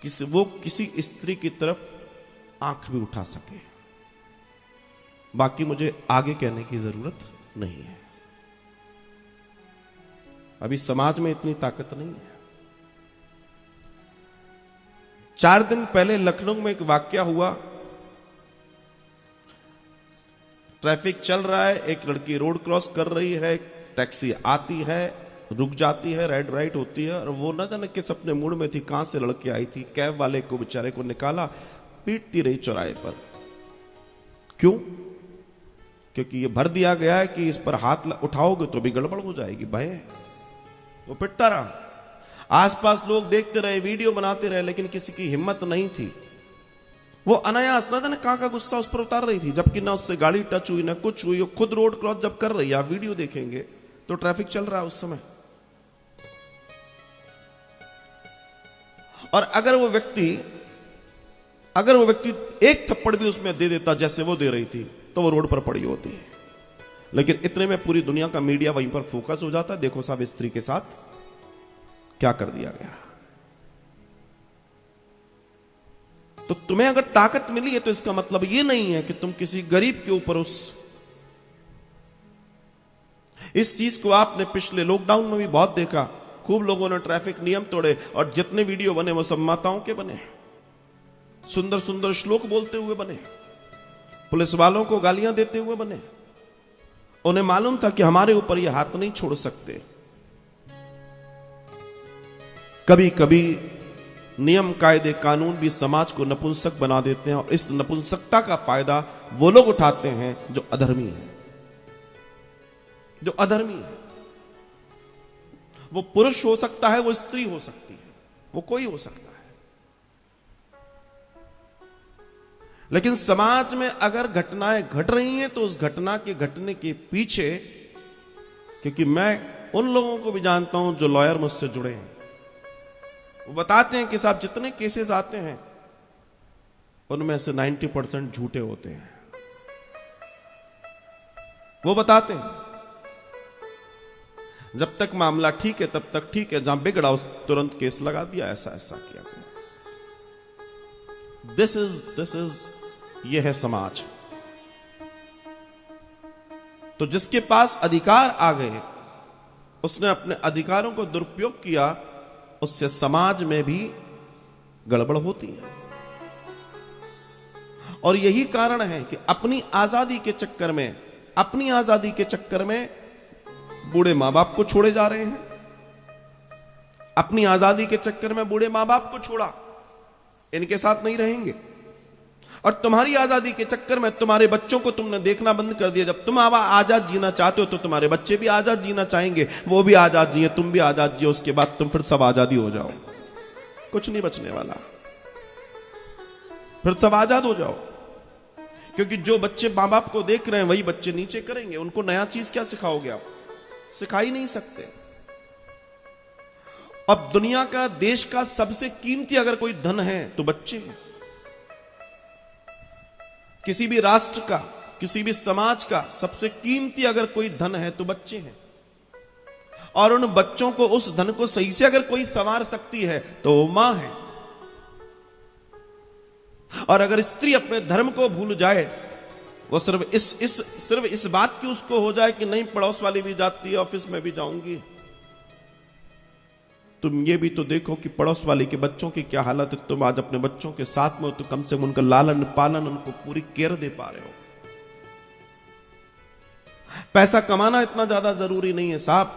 कि वो किसी स्त्री की तरफ आंख भी उठा सके। बाकी मुझे आगे कहने की जरूरत नहीं है, अभी समाज में इतनी ताकत नहीं है। 4 दिन पहले लखनऊ में एक वाकया हुआ। ट्रैफिक चल रहा है, एक लड़की रोड क्रॉस कर रही है, टैक्सी आती है, रुक जाती है, रेड लाइट होती है, और वो न जाने किस अपने मूड में थी, कहां से लड़की आई थी, कैब वाले को बेचारे को निकाला, पीटती रही चौराहे पर। क्यों? क्योंकि ये भर दिया गया है कि इस पर हाथ उठाओगे तो भी गड़बड़ हो जाएगी, भय। वो पिटता रहा, आसपास लोग देखते रहे, वीडियो बनाते रहे, लेकिन किसी की हिम्मत नहीं थी। वो अनायास न जाने कहां का गुस्सा उस पर उतार रही थी, जबकि ना उससे गाड़ी टच हुई ना कुछ हुई। वो खुद रोड क्रॉस जब कर रही है, आप वीडियो देखेंगे तो ट्रैफिक चल रहा है उस समय। और अगर वो व्यक्ति एक थप्पड़ भी उसमें दे देता जैसे वो दे रही थी, तो वो रोड पर पड़ी होती। लेकिन इतने में पूरी दुनिया का मीडिया वहीं पर फोकस हो जाता है, देखो साहब स्त्री के साथ क्या कर दिया गया। तो तुम्हें अगर ताकत मिली है तो इसका मतलब यह नहीं है कि तुम किसी गरीब के ऊपर इस चीज को आपने पिछले लॉकडाउन में भी बहुत देखा। खूब लोगों ने ट्रैफिक नियम तोड़े और जितने वीडियो बने वो सब माताओं के बने, सुंदर सुंदर श्लोक बोलते हुए बने, पुलिस वालों को गालियां देते हुए बने। उन्हें मालूम था कि हमारे ऊपर ये हाथ नहीं छोड़ सकते। कभी कभी नियम कायदे कानून भी समाज को नपुंसक बना देते हैं और इस नपुंसकता का फायदा वो लोग उठाते हैं जो अधर्मी है, जो अधर्मी है। वो पुरुष हो सकता है, वो स्त्री हो सकती है, वो कोई हो सकता है। लेकिन समाज में अगर घटनाएं घट रही हैं तो उस घटना के घटने के पीछे, क्योंकि मैं उन लोगों को भी जानता हूं जो लॉयर मुझसे जुड़े हैं, वो बताते हैं कि साहब जितने केसेस आते हैं उनमें से 90% झूठे होते हैं। वो बताते हैं जब तक मामला ठीक है तब तक ठीक है, जहां बिगड़ा उस तुरंत केस लगा दिया, ऐसा ऐसा किया गया। दिस इज ये है समाज। तो जिसके पास अधिकार आ गए उसने अपने अधिकारों को दुरुपयोग किया, उससे समाज में भी गड़बड़ होती है। और यही कारण है कि अपनी आजादी के चक्कर में बूढ़े मां बाप को छोड़े जा रहे हैं। अपनी आजादी के चक्कर में बूढ़े मां बाप को छोड़ा, इनके साथ नहीं रहेंगे। और तुम्हारी आजादी के चक्कर में तुम्हारे बच्चों को तुमने देखना बंद कर दिया। जब तुम आजाद जीना चाहते हो तो तुम्हारे बच्चे भी आजाद जीना चाहेंगे, वो भी आजाद जिए, तुम भी आजाद जियो, उसके बाद तुम फिर सब आजादी हो जाओ, कुछ नहीं बचने वाला, फिर सब आजाद हो जाओ। क्योंकि जो बच्चे मां बाप को देख रहे हैं वही बच्चे नीचे करेंगे। उनको नया चीज क्या सिखाओगे आप? सिखा ही नहीं सकते। अब दुनिया का, देश का सबसे कीमती अगर कोई धन है तो बच्चे हैं। किसी भी राष्ट्र का, किसी भी समाज का सबसे कीमती अगर कोई धन है तो बच्चे हैं। और उन बच्चों को, उस धन को सही से अगर कोई संवार सकती है तो वो मां है। और अगर स्त्री अपने धर्म को भूल जाए, वो सिर्फ इस बात की उसको हो जाए कि नहीं पड़ोस वाली भी जाती है, ऑफिस में भी जाऊंगी, तुम ये भी तो देखो कि पड़ोस वाले के बच्चों की क्या हालत है। तुम आज अपने बच्चों के साथ में हो तो कम से कम उनका लालन पालन, उनको पूरी केयर दे पा रहे हो। पैसा कमाना इतना ज्यादा जरूरी नहीं है साहब,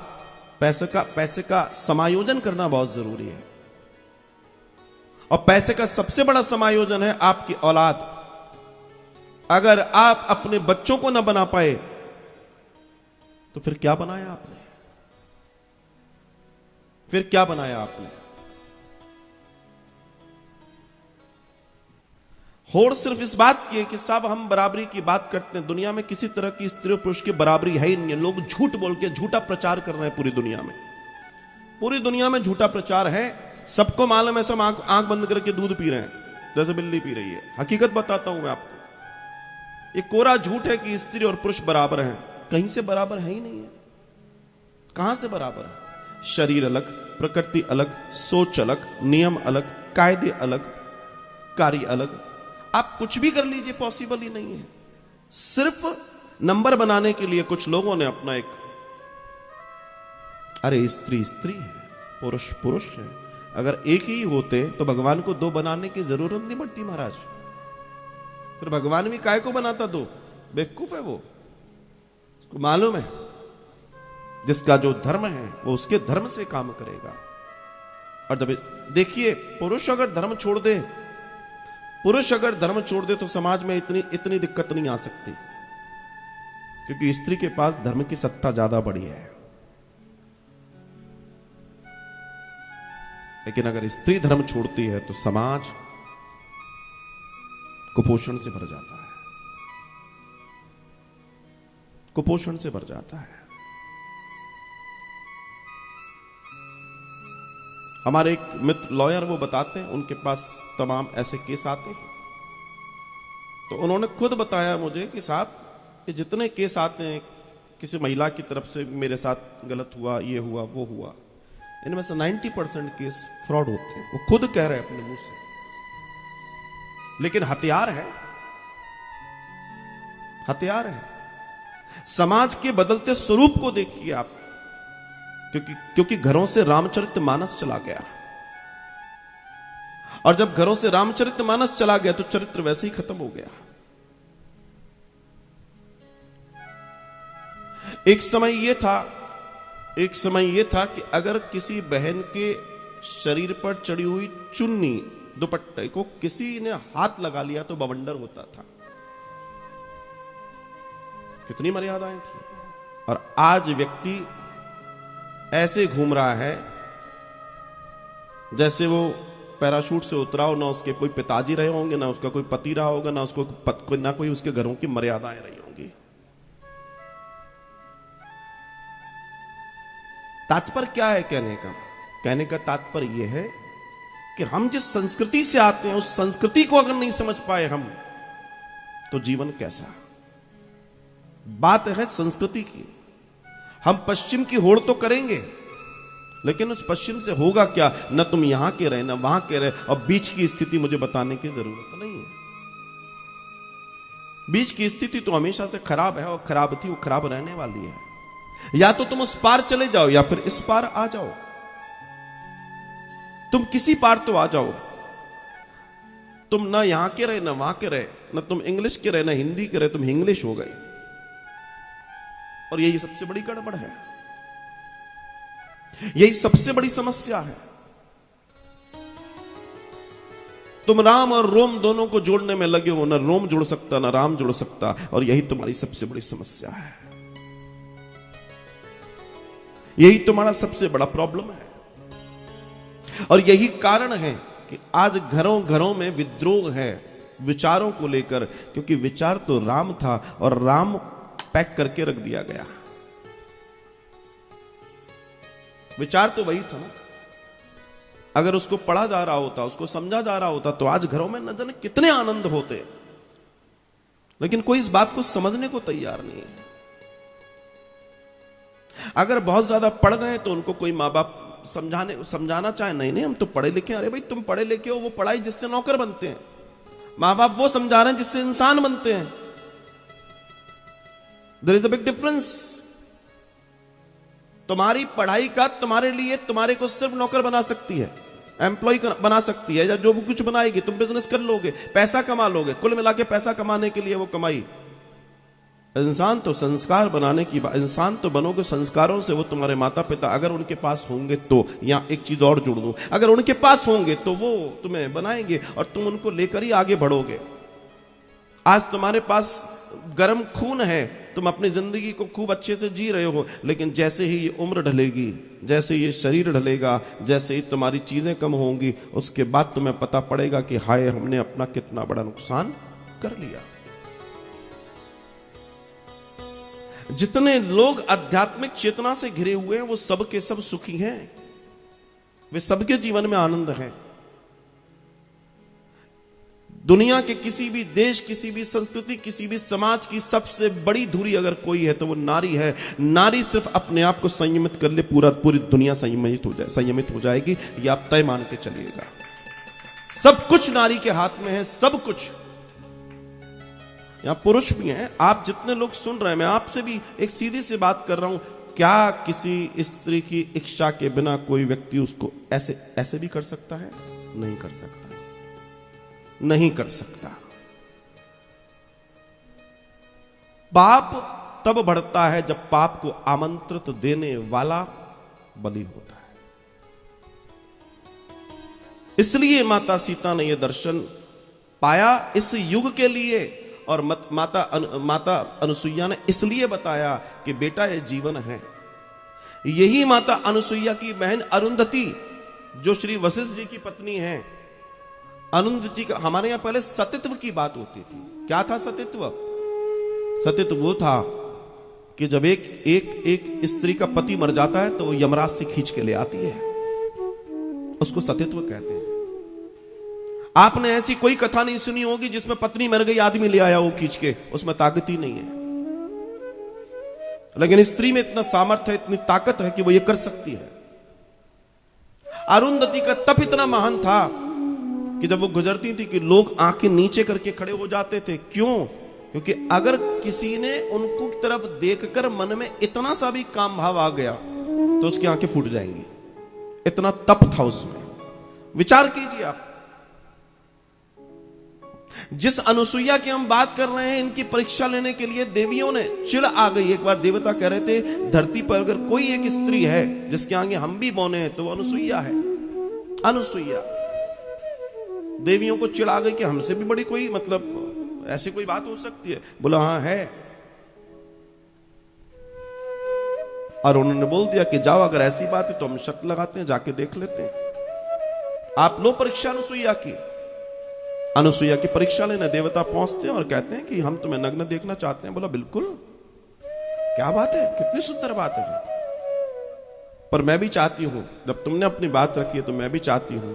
पैसे का समायोजन करना बहुत जरूरी है। और पैसे का सबसे बड़ा समायोजन है आपकी औलाद। अगर आप अपने बच्चों को ना बना पाए तो फिर क्या बनाया आपने? फिर क्या बनाया आपने? होड़ सिर्फ इस बात की है कि साहब हम बराबरी की बात करते हैं। दुनिया में किसी तरह की स्त्री और पुरुष की बराबरी है ही नहीं है। लोग झूठ बोल के झूठा प्रचार कर रहे हैं पूरी दुनिया में। पूरी दुनिया में झूठा प्रचार है, सबको मालूम है, सब आंख बंद करके दूध पी रहे हैं जैसे बिल्ली पी रही है। हकीकत बताता हूं मैं आपको, ये कोरा झूठ है कि स्त्री और पुरुष बराबर हैं। कहीं से बराबर है ही नहीं है। कहां से बराबर है? शरीर अलग, प्रकृति अलग, सोच अलग, नियम अलग, कायदे अलग, कार्य अलग। आप कुछ भी कर लीजिए, पॉसिबल ही नहीं है। सिर्फ नंबर बनाने के लिए कुछ लोगों ने अपना एक, अरे स्त्री स्त्री है, पुरुष पुरुष है। अगर एक ही होते तो भगवान को दो बनाने की जरूरत नहीं पड़ती महाराज। फिर भगवान भी काय को बनाता दो? बेवकूफ है वो, उसको मालूम है जिसका जो धर्म है वो उसके धर्म से काम करेगा। और जब देखिए, पुरुष अगर धर्म छोड़ दे तो समाज में इतनी दिक्कत नहीं आ सकती, क्योंकि स्त्री के पास धर्म की सत्ता ज्यादा बड़ी है। लेकिन अगर स्त्री धर्म छोड़ती है तो समाज कुपोषण से भर जाता है, कुपोषण से भर जाता है। हमारे एक मित्र लॉयर, वो बताते हैं उनके पास तमाम ऐसे केस आते हैं। तो उन्होंने खुद बताया मुझे कि साहब ये जितने केस आते हैं किसी महिला की तरफ से मेरे साथ गलत हुआ, ये हुआ, वो हुआ, इनमें से 90% केस फ्रॉड होते हैं। वो खुद कह रहे हैं अपने मुंह से। लेकिन हथियार है, हथियार है। समाज के बदलते स्वरूप को देखिए आप, क्योंकि घरों से रामचरितमानस चला गया, और जब घरों से रामचरितमानस चला गया तो चरित्र वैसे ही खत्म हो गया। एक समय यह था कि अगर किसी बहन के शरीर पर चढ़ी हुई चुन्नी दुपट्टे को किसी ने हाथ लगा लिया तो बवंडर होता था। कितनी मर्यादाएं थी। और आज व्यक्ति ऐसे घूम रहा है जैसे वो पैराशूट से उतरा हो, ना उसके कोई पिताजी रहे होंगे, ना उसका कोई पति रहा होगा, ना कोई उसके घरों की मर्यादाएं रही होंगी। तात्पर्य क्या है कहने का तात्पर्य यह है कि हम जिस संस्कृति से आते हैं उस संस्कृति को अगर नहीं समझ पाए हम, तो जीवन कैसा। बात है संस्कृति की। हम पश्चिम की होड़ तो करेंगे, लेकिन उस पश्चिम से होगा क्या। न तुम यहां के रहे, न वहां के रहे, और बीच की स्थिति मुझे बताने की जरूरत नहीं है। बीच की स्थिति तो हमेशा से खराब है, और खराब थी, वो खराब रहने वाली है। या तो तुम उस पार चले जाओ या फिर इस पार आ जाओ। तुम किसी पार तो आ जाओ। तुम ना यहां के रहे, ना वहां के रहे, ना तुम इंग्लिश के रहे, ना हिंदी के रहे, तुम इंग्लिश हो गए। और यही सबसे बड़ी गड़बड़ है, यही सबसे बड़ी समस्या है। तुम राम और रोम दोनों को जोड़ने में लगे हो, ना रोम जुड़ सकता, ना राम जुड़ सकता, और यही तुम्हारी सबसे बड़ी समस्या है। यही तुम्हारा सबसे बड़ा प्रॉब्लम है। और यही कारण है कि आज घरों घरों में विद्रोह है विचारों को लेकर, क्योंकि विचार तो राम था और राम पैक करके रख दिया गया। विचार तो वही था ना। अगर उसको पढ़ा जा रहा होता, उसको समझा जा रहा होता, तो आज घरों में न जाने कितने आनंद होते। लेकिन कोई इस बात को समझने को तैयार नहीं है। अगर बहुत ज्यादा पढ़ गए तो उनको कोई माँ बाप समझाना चाहे, नहीं हम तो पढ़े लिखे। अरे भाई तुम पढ़े लिखे हो, वो पढ़ाई जिससे नौकर बनते हैं। माँ बाप वो समझा रहे हैं जिससे इंसान बनते हैं। There is a big difference. तुम्हारी पढ़ाई का तुम्हारे लिए, तुम्हारे को सिर्फ नौकर बना सकती है, एम्प्लॉय बना सकती है, या जो भी कुछ बनाएगी। तुम बिजनेस कर लोगे, पैसा कमा लोगे, कुल मिला के पैसा कमाने के लिए वो कमाई। इंसान तो संस्कार बनाने की बात, इंसान तो बनोगे संस्कारों से। वो तुम्हारे माता पिता अगर उनके पास होंगे तो, या एक चीज और जोड़ दूं, अगर उनके पास होंगे तो वो तुम्हें बनाएंगे और तुम उनको लेकर ही आगे बढ़ोगे। आज तुम्हारे पास गर्म खून है, तुम अपनी जिंदगी को खूब अच्छे से जी रहे हो, लेकिन जैसे ही ये उम्र ढलेगी, जैसे ये शरीर ढलेगा, जैसे ही तुम्हारी चीजें कम होंगी, उसके बाद तुम्हें पता पड़ेगा कि हाय हमने अपना कितना बड़ा नुकसान कर लिया। जितने लोग आध्यात्मिक चेतना से घिरे हुए हैं वो सब के सब सुखी हैं, वे सबके जीवन में आनंद है। दुनिया के किसी भी देश, किसी भी संस्कृति, किसी भी समाज की सबसे बड़ी धुरी अगर कोई है तो वो नारी है। नारी सिर्फ अपने आप को संयमित कर ले, पूरी दुनिया संयमित हो जाएगी। ये आप तय मान के चलिएगा। सब कुछ नारी के हाथ में है, सब कुछ। यहां पुरुष भी हैं, आप जितने लोग सुन रहे हैं, मैं आपसे भी एक सीधी सी बात कर रहा हूं। क्या किसी स्त्री की इच्छा के बिना कोई व्यक्ति उसको ऐसे भी कर सकता है? नहीं कर सकता, नहीं कर सकता। पाप तब बढ़ता है जब पाप को आमंत्रित देने वाला बलि होता है। इसलिए माता सीता ने यह दर्शन पाया इस युग के लिए, और माता अनुसुईया ने इसलिए बताया कि बेटा ये जीवन है। यही माता अनुसुईया की बहन अरुंधति, जो श्री वशिष्ठ जी की पत्नी है, अरुंधति का, हमारे यहां पहले सतीत्व की बात होती थी। क्या था सतीत्व? सतीत्व वो था कि जब एक स्त्री का पति मर जाता है तो वो यमराज से खींच के ले आती है, उसको सतीत्व कहते हैं। आपने ऐसी कोई कथा नहीं सुनी होगी जिसमें पत्नी मर गई, आदमी ले आया वो खींच के, उसमें ताकत ही नहीं है। लेकिन स्त्री में इतना सामर्थ्य है, इतनी ताकत है कि वो ये कर सकती है। अरुंधति का तप इतना महान था कि कि जब वो गुजरती थी कि लोग आंखें नीचे करके खड़े हो जाते थे। क्यों? क्योंकि अगर किसी ने उनको की तरफ देखकर मन में इतना सा भी काम भाव आ गया तो उसकी आंखें फूट जाएंगी। इतना तप था उसमें। विचार कीजिए आप, जिस अनुसुईया की हम बात कर रहे हैं, इनकी परीक्षा लेने के लिए देवियों ने चिढ़ आ गई। एक बार देवता कह रहे थे धरती पर अगर कोई एक स्त्री है जिसके आगे हम भी बौने हैं तो वो अनुसुईया है। अनुसुईया। देवियों को चिढ़ आ गई कि हमसे भी बड़ी कोई मतलब ऐसी कोई बात हो सकती है? बोला हां है। और उन्होंने बोल दिया कि जाओ अगर ऐसी बात है तो हम शर्त लगाते हैं, जाके देख लेते हैं। आप लो परीक्षा अनुसुईया की। अनुसुईया की परीक्षा लेने देवता पहुंचते हैं और कहते हैं कि हम तुम्हें नग्न देखना चाहते हैं। बोला बिल्कुल, क्या बात है, कितनी सुंदर बात है। पर मैं भी चाहती हूं, जब तुमने अपनी बात रखी है तो मैं भी चाहती हूं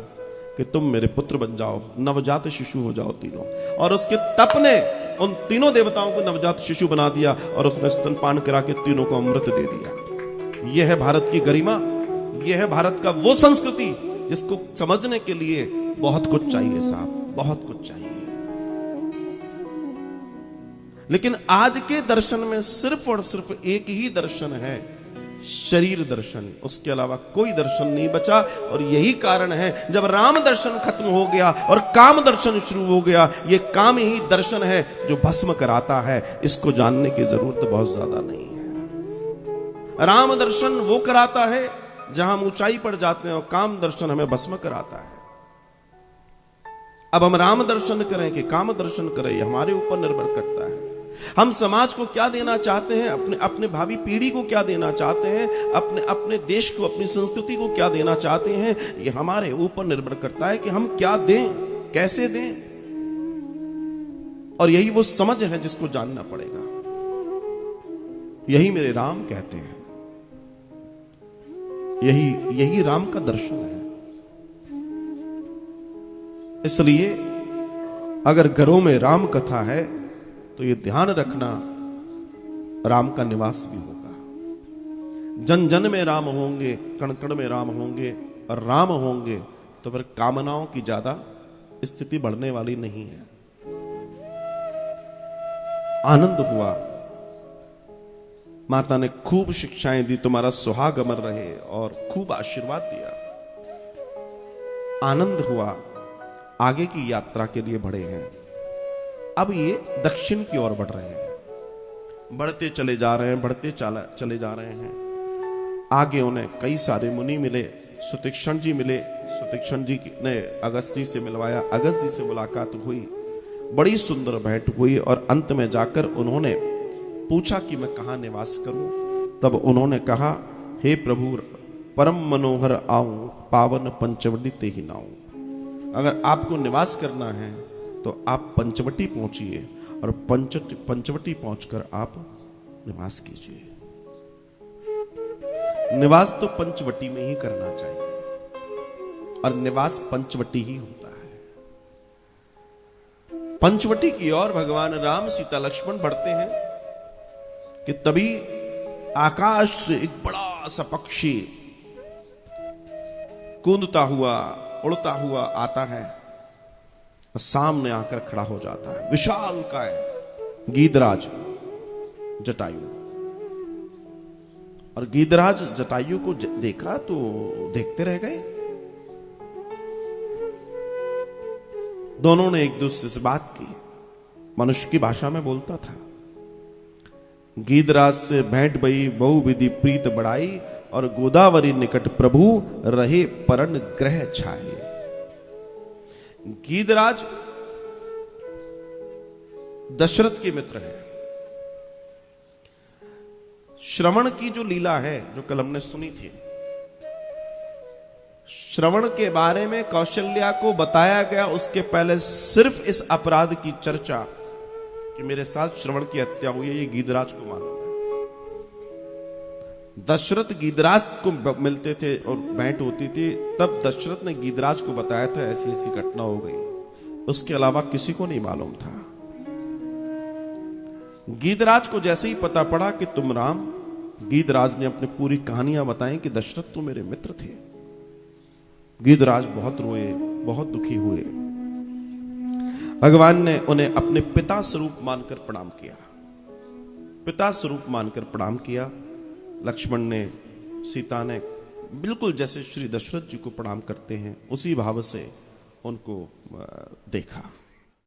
कि तुम मेरे पुत्र बन जाओ, नवजात शिशु हो जाओ तीनों। और उसके तप ने उन तीनों देवताओं को नवजात शिशु बना दिया और उसने स्तनपान करा के तीनों को अमृत दे दिया। यह है भारत की गरिमा, यह है भारत का वो संस्कृति जिसको समझने के लिए बहुत कुछ चाहिए साहब, बहुत कुछ चाहिए। लेकिन आज के दर्शन में सिर्फ और सिर्फ एक ही दर्शन है, शरीर दर्शन। उसके अलावा कोई दर्शन नहीं बचा। और यही कारण है जब राम दर्शन खत्म हो गया और काम दर्शन शुरू हो गया। ये काम ही दर्शन है जो भस्म कराता है। इसको जानने की जरूरत बहुत ज्यादा नहीं है। राम दर्शन वो कराता है जहां हम ऊंचाई पर जाते हैं और काम दर्शन हमें भस्म कराता है। अब हम राम दर्शन करें कि काम दर्शन करें, यह हमारे ऊपर निर्भर करता है। हम समाज को क्या देना चाहते हैं, अपने भावी पीढ़ी को क्या देना चाहते हैं, अपने देश को, अपनी संस्कृति को क्या देना चाहते हैं, यह हमारे ऊपर निर्भर करता है कि हम क्या दें, कैसे दें। और यही वो समझ है जिसको जानना पड़ेगा। यही मेरे राम कहते हैं, यही राम का दर्शन है। इसलिए अगर घरों में राम कथा है तो ये ध्यान रखना, राम का निवास भी होगा। जन जन में राम होंगे, कण कण में राम होंगे और राम होंगे तो फिर कामनाओं की ज्यादा स्थिति बढ़ने वाली नहीं है। आनंद हुआ, माता ने खूब शिक्षाएं दी, तुम्हारा सुहाग अमर रहे और खूब आशीर्वाद दिया। आनंद हुआ, आगे की यात्रा के लिए बढ़े हैं। अब ये दक्षिण की ओर बढ़ रहे हैं, बढ़ते चले जा रहे हैं, बढ़ते चले जा रहे हैं। आगे उन्हें कई सारे मुनि मिले, सुतीक्षण जी मिले। सुतीक्षण जी ने अगस्त जी से मिलवाया, अगस्त जी से मुलाकात हुई, बड़ी सुंदर भेंट हुई। और अंत में जाकर उन्होंने पूछा कि मैं कहां निवास करूं। तब उन्होंने कहा, हे प्रभु, परम मनोहर आऊं, पावन पंचवटी ते ही नाऊं। अगर आपको निवास करना है तो आप पंचवटी पहुंचिए और पंचवटी पहुंचकर आप निवास कीजिए। निवास तो पंचवटी में ही करना चाहिए और निवास पंचवटी ही होता है। पंचवटी की ओर भगवान राम, सीता, लक्ष्मण बढ़ते हैं कि तभी आकाश से एक बड़ा सा पक्षी कूदता हुआ, उड़ता हुआ आता है और सामने आकर खड़ा हो जाता है। विशालकाय गीधराज जटायु। और गीधराज जटायु को देखा तो देखते रह गए। दोनों ने एक दूसरे से बात की, मनुष्य की भाषा में बोलता था। गीधराज से भेंट भई, बहु विधि प्रीत बढ़ाई, और गोदावरी निकट प्रभु रहे परन ग्रह छाए। गीधराज दशरथ के मित्र है। श्रवण की जो लीला है, जो कल हमने सुनी थी, श्रवण के बारे में कौशल्या को बताया गया। उसके पहले सिर्फ इस अपराध की चर्चा कि मेरे साथ श्रवण की हत्या हुई है, ये गीधराज को मालूम है। दशरथ गीधराज को मिलते थे और भेंट होती थी, तब दशरथ ने गीधराज को बताया था ऐसी ऐसी घटना हो गई। उसके अलावा किसी को नहीं मालूम था। गीधराज को जैसे ही पता पड़ा कि तुम राम, गीधराज ने अपनी पूरी कहानियां बताई कि दशरथ तो मेरे मित्र थे। गीधराज बहुत रोए, बहुत दुखी हुए। भगवान ने उन्हें अपने पिता स्वरूप मानकर प्रणाम किया, पिता स्वरूप मानकर प्रणाम किया। लक्ष्मण ने, सीता ने बिल्कुल जैसे श्री दशरथ जी को प्रणाम करते हैं उसी भाव से उनको देखा।